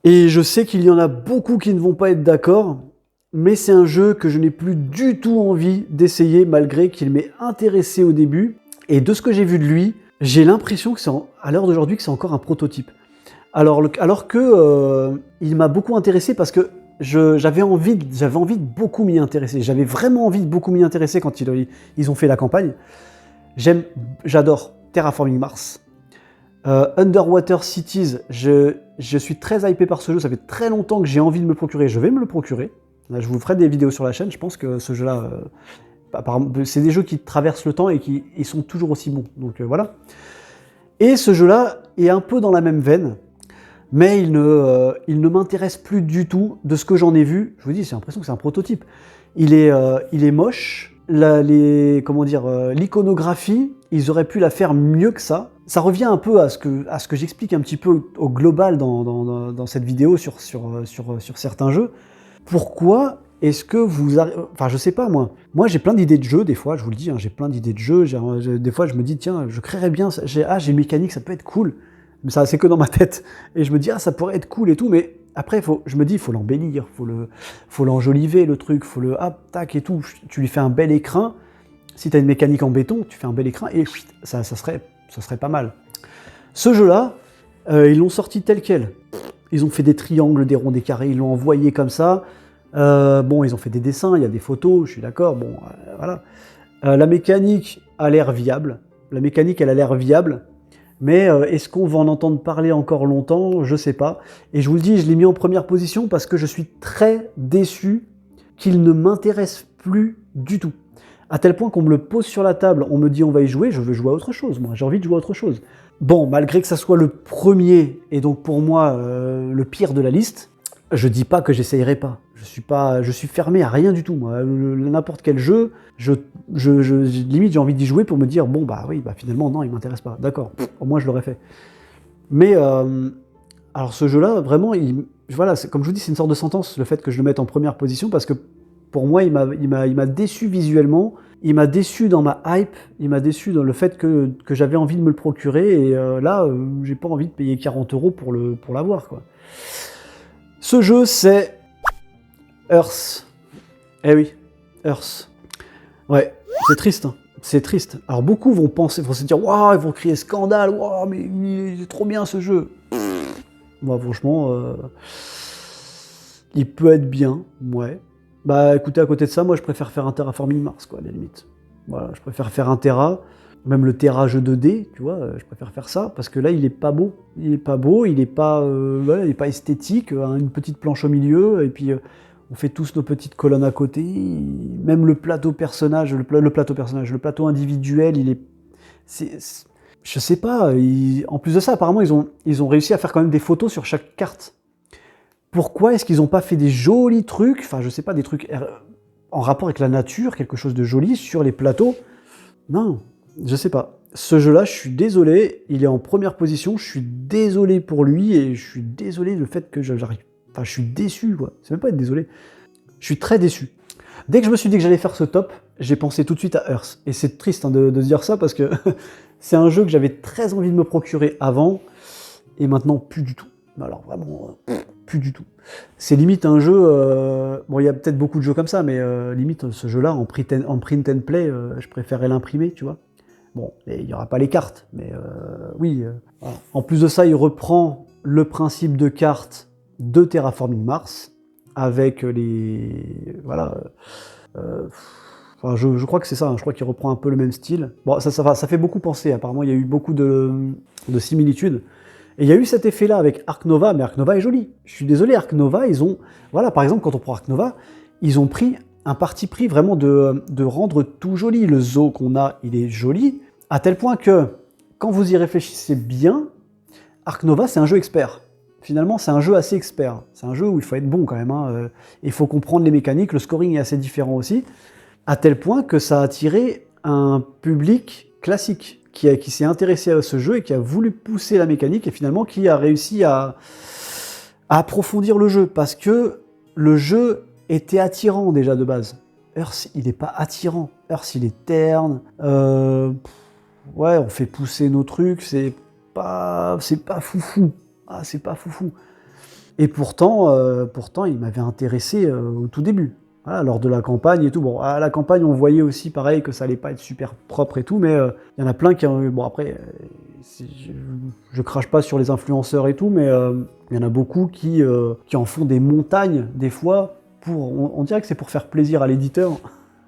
Et je sais qu'il y en a beaucoup qui ne vont pas être d'accord, mais c'est un jeu que je n'ai plus du tout envie d'essayer malgré qu'il m'ait intéressé au début. Et de ce que j'ai vu de lui, j'ai l'impression que à l'heure d'aujourd'hui que c'est encore un prototype. Alors que il m'a beaucoup intéressé parce que j'avais envie de beaucoup m'y intéresser. J'avais vraiment envie de beaucoup m'y intéresser quand ils ont fait la campagne. J'adore Terraforming Mars. Underwater Cities, je suis très hypé par ce jeu, ça fait très longtemps que j'ai envie de me le procurer, je vais me le procurer. Là, je vous ferai des vidéos sur la chaîne, je pense que ce jeu-là, c'est des jeux qui traversent le temps et qui sont toujours aussi bons, donc voilà. Et ce jeu-là est un peu dans la même veine, mais il ne m'intéresse plus du tout de ce que j'en ai vu. Je vous dis, j'ai l'impression que c'est un prototype. Il est moche, l'iconographie, ils auraient pu la faire mieux que ça. Ça revient un peu à ce que j'explique un petit peu au global dans cette vidéo sur certains jeux. Pourquoi est-ce que vous... Enfin, je sais pas, moi. Moi, j'ai plein d'idées de jeux, des fois, je vous le dis, hein, j'ai plein d'idées de jeux. Des fois, je me dis, tiens, je créerais bien... j'ai une mécanique, ça peut être cool. Mais ça, c'est que dans ma tête. Et je me dis, ça pourrait être cool et tout, mais... Après, je me dis, il faut l'embellir, faut l'enjoliver, le truc, faut le... Ah, tac et tout. Tu lui fais un bel écrin. Si tu as une mécanique en béton, tu fais un bel écrin et ça serait pas mal. Ce jeu-là, ils l'ont sorti tel quel. Ils ont fait des triangles, des ronds, des carrés, ils l'ont envoyé comme ça. Bon, ils ont fait des dessins, il y a des photos, je suis d'accord, bon, voilà. La mécanique a l'air viable. La mécanique, elle a l'air viable. Mais est-ce qu'on va en entendre parler encore longtemps? Je sais pas. Et je vous le dis, je l'ai mis en première position parce que je suis très déçu qu'il ne m'intéresse plus du tout. À tel point qu'on me le pose sur la table, on me dit on va y jouer, je veux jouer à autre chose, moi, j'ai envie de jouer à autre chose. Bon, malgré que ça soit le premier, et donc pour moi le pire de la liste, je dis pas que j'essayerai pas. Je suis fermé à rien du tout, moi. N'importe quel jeu, limite j'ai envie d'y jouer pour me dire bon bah oui, bah finalement non, il m'intéresse pas. D'accord, au moins je l'aurais fait. Mais alors ce jeu-là, vraiment, voilà, comme je vous dis, c'est une sorte de sentence, le fait que je le mette en première position, parce que pour moi, il m'a déçu visuellement, il m'a déçu dans ma hype, il m'a déçu dans le fait que j'avais envie de me le procurer, et là, j'ai pas envie de payer 40 € pour l'avoir, quoi. Ce jeu, c'est Earth. Eh oui, Earth. Ouais, c'est triste, hein. C'est triste. Alors beaucoup vont se dire, waouh, ils vont crier scandale, waouh, mais il est trop bien ce jeu. Moi, franchement, il peut être bien, ouais. Bah écoutez, à côté de ça, moi je préfère faire un Terraforming Mars, quoi, à la limite. Voilà, je préfère faire un Terra, même le Terra jeu 2D, tu vois, je préfère faire ça, parce que là, il est pas beau. Il est pas beau, il est pas, voilà, il est pas esthétique, une petite planche au milieu, et puis On fait tous nos petites colonnes à côté. Même le plateau personnage, le plateau individuel, je sais pas. En plus de ça, apparemment, ils ont réussi à faire quand même des photos sur chaque carte. Pourquoi est-ce qu'ils n'ont pas fait des jolis trucs, enfin je sais pas, des trucs en rapport avec la nature, quelque chose de joli sur les plateaux? Non, je sais pas. Ce jeu-là, je suis désolé, il est en première position, je suis désolé pour lui et je suis désolé du fait que j'arrive. Enfin, je suis déçu, quoi. C'est même pas être désolé. Je suis très déçu. Dès que je me suis dit que j'allais faire ce top, j'ai pensé tout de suite à Earth. Et c'est triste hein, de se dire ça parce que c'est un jeu que j'avais très envie de me procurer avant et maintenant plus du tout. Alors vraiment, plus du tout. C'est limite un jeu... bon, il y a peut-être beaucoup de jeux comme ça, mais limite ce jeu-là, en print and play, je préférais l'imprimer, tu vois. Bon, il n'y aura pas les cartes, mais oui. Voilà. En plus de ça, il reprend le principe de cartes de Terraforming Mars, avec les... Voilà. Enfin, je crois que c'est ça, hein, je crois qu'il reprend un peu le même style. Bon, ça fait beaucoup penser, apparemment il y a eu beaucoup de similitudes. Et il y a eu cet effet-là avec Ark Nova, mais Ark Nova est joli. Je suis désolé, Ark Nova, ils ont... Voilà, par exemple, quand on prend Ark Nova, ils ont pris un parti pris vraiment de rendre tout joli. Le zoo qu'on a, il est joli, à tel point que, quand vous y réfléchissez bien, Ark Nova, c'est un jeu expert. Finalement, c'est un jeu assez expert. C'est un jeu où il faut être bon quand même. Hein. Il faut comprendre les mécaniques, le scoring est assez différent aussi, à tel point que ça a attiré un public classique qui s'est intéressé à ce jeu et qui a voulu pousser la mécanique et finalement qui a réussi à approfondir le jeu parce que le jeu était attirant déjà de base. Earth, il n'est pas attirant. Earth, il est terne. Ouais, on fait pousser nos trucs, c'est pas foufou. Ah, c'est pas foufou. Et pourtant, il m'avait intéressé au tout début. Voilà, lors de la campagne et tout. Bon, à la campagne, on voyait aussi pareil que ça allait pas être super propre et tout, mais il y en a plein qui ont eu... Bon, après, je crache pas sur les influenceurs et tout, mais il y en a beaucoup qui en font des montagnes, des fois, on dirait que c'est pour faire plaisir à l'éditeur.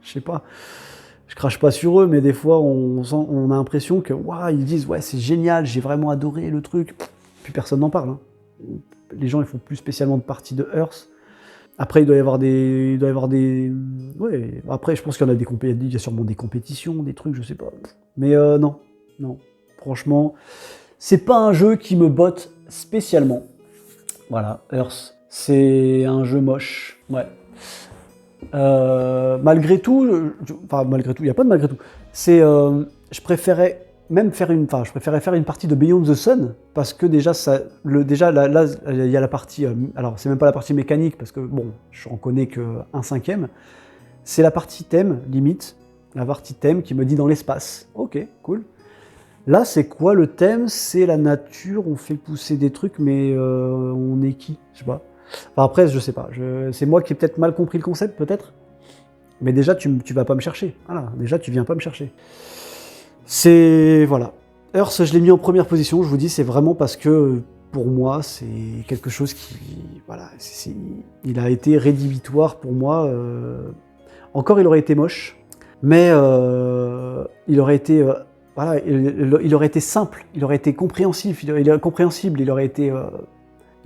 Je sais pas. Je crache pas sur eux, mais des fois, on a l'impression que, waouh, ils disent, ouais, c'est génial, j'ai vraiment adoré le truc. Puis personne n'en parle. Hein. Les gens, ils font plus spécialement de partie de Earth. Après, il doit y avoir des... Ouais, après, je pense qu'il y a sûrement des compétitions, des trucs, je sais pas. Mais non. Franchement, c'est pas un jeu qui me botte spécialement. Voilà, Earth, c'est un jeu moche. Ouais. Malgré tout, il n'y a pas de malgré tout. Je préférais faire une partie de Beyond the Sun, parce que déjà, là, il y a la partie... alors, c'est même pas la partie mécanique, parce que, bon, je n'en connais qu'un cinquième. C'est la partie thème, limite. La partie thème qui me dit dans l'espace. Ok, cool. Là, c'est quoi le thème? C'est la nature, on fait pousser des trucs, mais on est qui? Je sais pas. Enfin, après, je sais pas. C'est moi qui ai peut-être mal compris le concept, peut-être. Mais déjà, tu vas pas me chercher. Voilà, déjà, tu viens pas me chercher. Voilà. Earth, je l'ai mis en première position, je vous dis, c'est vraiment parce que, pour moi, c'est quelque chose qui... Voilà, il a été rédhibitoire pour moi. Encore, il aurait été moche, mais il aurait été... voilà, il aurait été simple, il aurait été compréhensible, il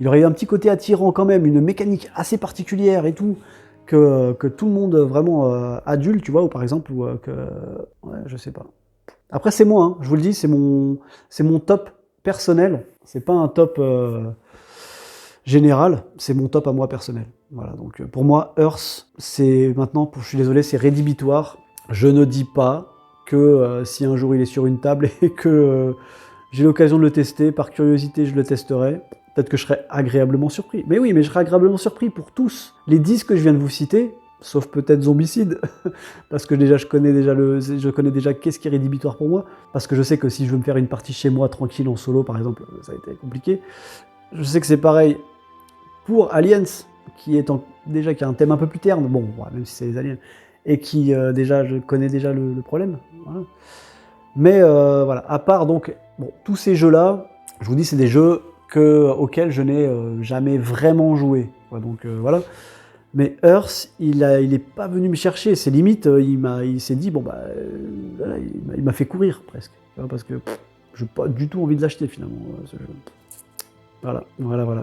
aurait eu un petit côté attirant quand même, une mécanique assez particulière et tout, que tout le monde vraiment adulte, tu vois, ou par exemple, ouais, je sais pas. Après, c'est moi, hein, je vous le dis, c'est mon top personnel, c'est pas un top général, c'est mon top à moi personnel. Voilà, donc pour moi, Earth, c'est maintenant, je suis désolé, c'est rédhibitoire. Je ne dis pas que si un jour il est sur une table et que j'ai l'occasion de le tester, par curiosité, je le testerai. Peut-être que je serai agréablement surpris. Mais oui, mais je serai agréablement surpris pour tous. Les 10 que je viens de vous citer, sauf peut-être Zombicide, parce que déjà je connais déjà qu'est-ce qui est rédhibitoire pour moi, parce que je sais que si je veux me faire une partie chez moi tranquille en solo, par exemple, ça a été compliqué. Je sais que c'est pareil pour Aliens, qui a un thème un peu plus terne, bon, même si c'est les aliens, et qui déjà, je connais déjà le problème. Voilà. Mais voilà, à part donc, bon, tous ces jeux-là, je vous dis, c'est des jeux auxquels je n'ai jamais vraiment joué. Ouais, donc voilà. Mais Earth, il est pas venu me chercher. C'est limite, il s'est dit, bon bah, voilà, il m'a fait courir presque. Parce que j'ai pas du tout envie de l'acheter finalement, ce jeu. Voilà.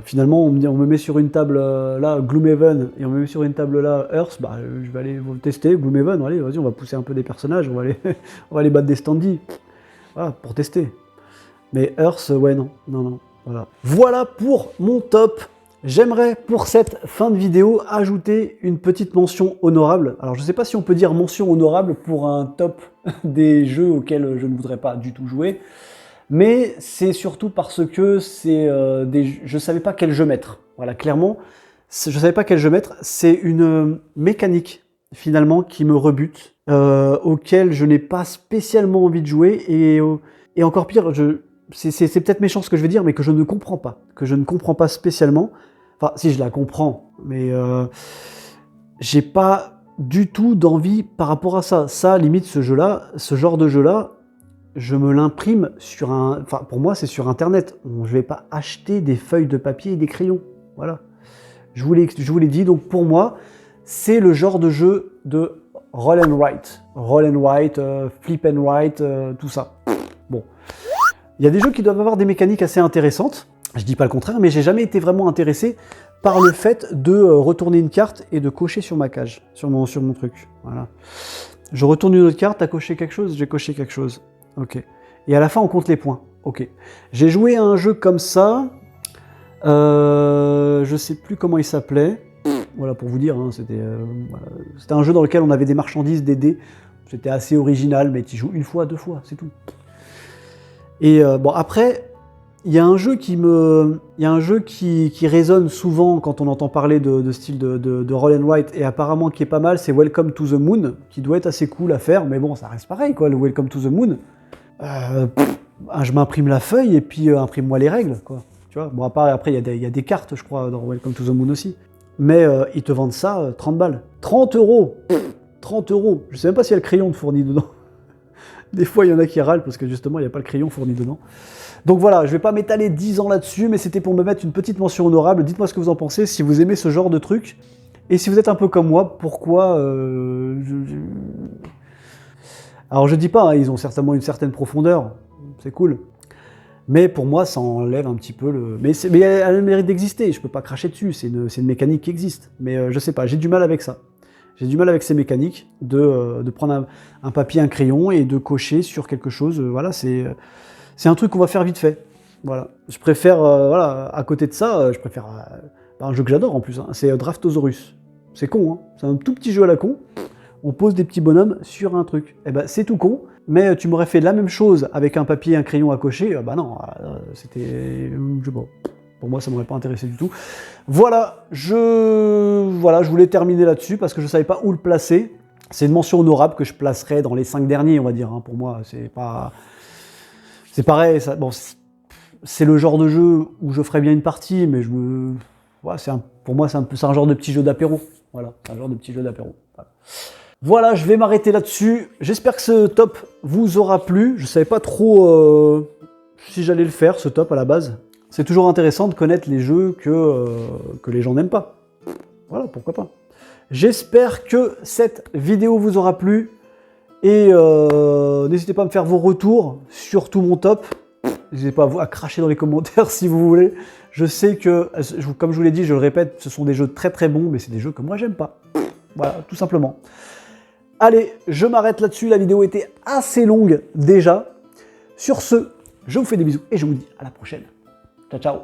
Finalement, on me met sur une table là, Gloomhaven, et on me met sur une table là, Earth, bah je vais aller vous le tester, Gloomhaven, allez, vas-y, on va pousser un peu des personnages, on va aller battre des standees. Voilà, pour tester. Mais Earth, ouais, non, voilà. Voilà pour mon top. J'aimerais, pour cette fin de vidéo, ajouter une petite mention honorable. Alors, je ne sais pas si on peut dire mention honorable pour un top des jeux auxquels je ne voudrais pas du tout jouer, mais c'est surtout parce que je ne savais pas quel jeu mettre. Voilà, clairement, je ne savais pas quel jeu mettre. C'est une mécanique, finalement, qui me rebute, auquel je n'ai pas spécialement envie de jouer, et encore pire, c'est peut-être méchant ce que je vais dire, mais que je ne comprends pas spécialement. Enfin, si, je la comprends, mais j'ai pas du tout d'envie par rapport à ça. Ça, limite, ce genre de jeu-là, je me l'imprime sur Enfin, pour moi, c'est sur Internet. Je vais pas acheter des feuilles de papier et des crayons. Voilà. Je vous l'ai dit, donc pour moi, c'est le genre de jeu de roll and write. Roll and write, flip and write, tout ça. Bon. Il y a des jeux qui doivent avoir des mécaniques assez intéressantes. Je dis pas le contraire, mais j'ai jamais été vraiment intéressé par le fait de retourner une carte et de cocher sur ma cage, sur mon truc. Voilà. Je retourne une autre carte, t'as coché quelque chose, j'ai coché quelque chose. Ok. Et à la fin, on compte les points. Ok. J'ai joué à un jeu comme ça. Je sais plus comment il s'appelait. Voilà, pour vous dire, hein, c'était un jeu dans lequel on avait des marchandises, des dés. C'était assez original, mais tu joues une fois, deux fois, c'est tout. Et bon, après, il y a un jeu qui résonne souvent quand on entend parler de style de roll and write, et apparemment qui est pas mal, c'est Welcome to the Moon, qui doit être assez cool à faire, mais bon, ça reste pareil, quoi, le Welcome to the Moon. Je m'imprime la feuille, et puis imprime-moi les règles, quoi. Tu vois, bon, après, il y a des cartes, je crois, dans Welcome to the Moon aussi. Mais ils te vendent ça 30 balles. 30 €. 30 €. Je sais même pas s'il y a le crayon de fourni dedans. Des fois, il y en a qui râlent parce que justement, il n'y a pas le crayon fourni dedans. Donc voilà, je vais pas m'étaler 10 ans là-dessus, mais c'était pour me mettre une petite mention honorable. Dites-moi ce que vous en pensez, si vous aimez ce genre de truc. Et si vous êtes un peu comme moi, pourquoi... Alors je dis pas, hein, ils ont certainement une certaine profondeur. C'est cool. Mais pour moi, ça enlève un petit peu le... Mais elle a le mérite d'exister, je peux pas cracher dessus, c'est une mécanique qui existe. Mais je sais pas, j'ai du mal avec ça. J'ai du mal avec ces mécaniques de prendre un papier, un crayon et de cocher sur quelque chose. Voilà, c'est un truc qu'on va faire vite fait. Voilà. Je préfère, voilà, à côté de ça, je préfère un jeu que j'adore en plus, hein, c'est Draftosaurus. C'est con, hein, c'est un tout petit jeu à la con. On pose des petits bonhommes sur un truc. Eh ben, c'est tout con, mais tu m'aurais fait la même chose avec un papier et un crayon à cocher. Bah non, c'était... Je sais pas. Pour moi, ça ne m'aurait pas intéressé du tout. Voilà, je voulais terminer là-dessus parce que je ne savais pas où le placer. C'est une mention honorable que je placerai dans les 5 derniers, on va dire. Hein. Pour moi, c'est pas... C'est pareil, ça... bon, c'est le genre de jeu où je ferais bien une partie, mais ouais, pour moi, c'est un genre de petit jeu d'apéro. Voilà, c'est un genre de petit jeu d'apéro. Voilà, je vais m'arrêter là-dessus. J'espère que ce top vous aura plu. Je ne savais pas trop si j'allais le faire, ce top, à la base. C'est toujours intéressant de connaître les jeux que les gens n'aiment pas. Voilà, pourquoi pas. J'espère que cette vidéo vous aura plu. Et n'hésitez pas à me faire vos retours sur tout mon top. N'hésitez pas à cracher dans les commentaires si vous voulez. Je sais que, comme je vous l'ai dit, je le répète, ce sont des jeux très très bons, mais c'est des jeux que moi j'aime pas. Voilà, tout simplement. Allez, je m'arrête là-dessus. La vidéo était assez longue déjà. Sur ce, je vous fais des bisous et je vous dis à la prochaine. Ciao, ciao.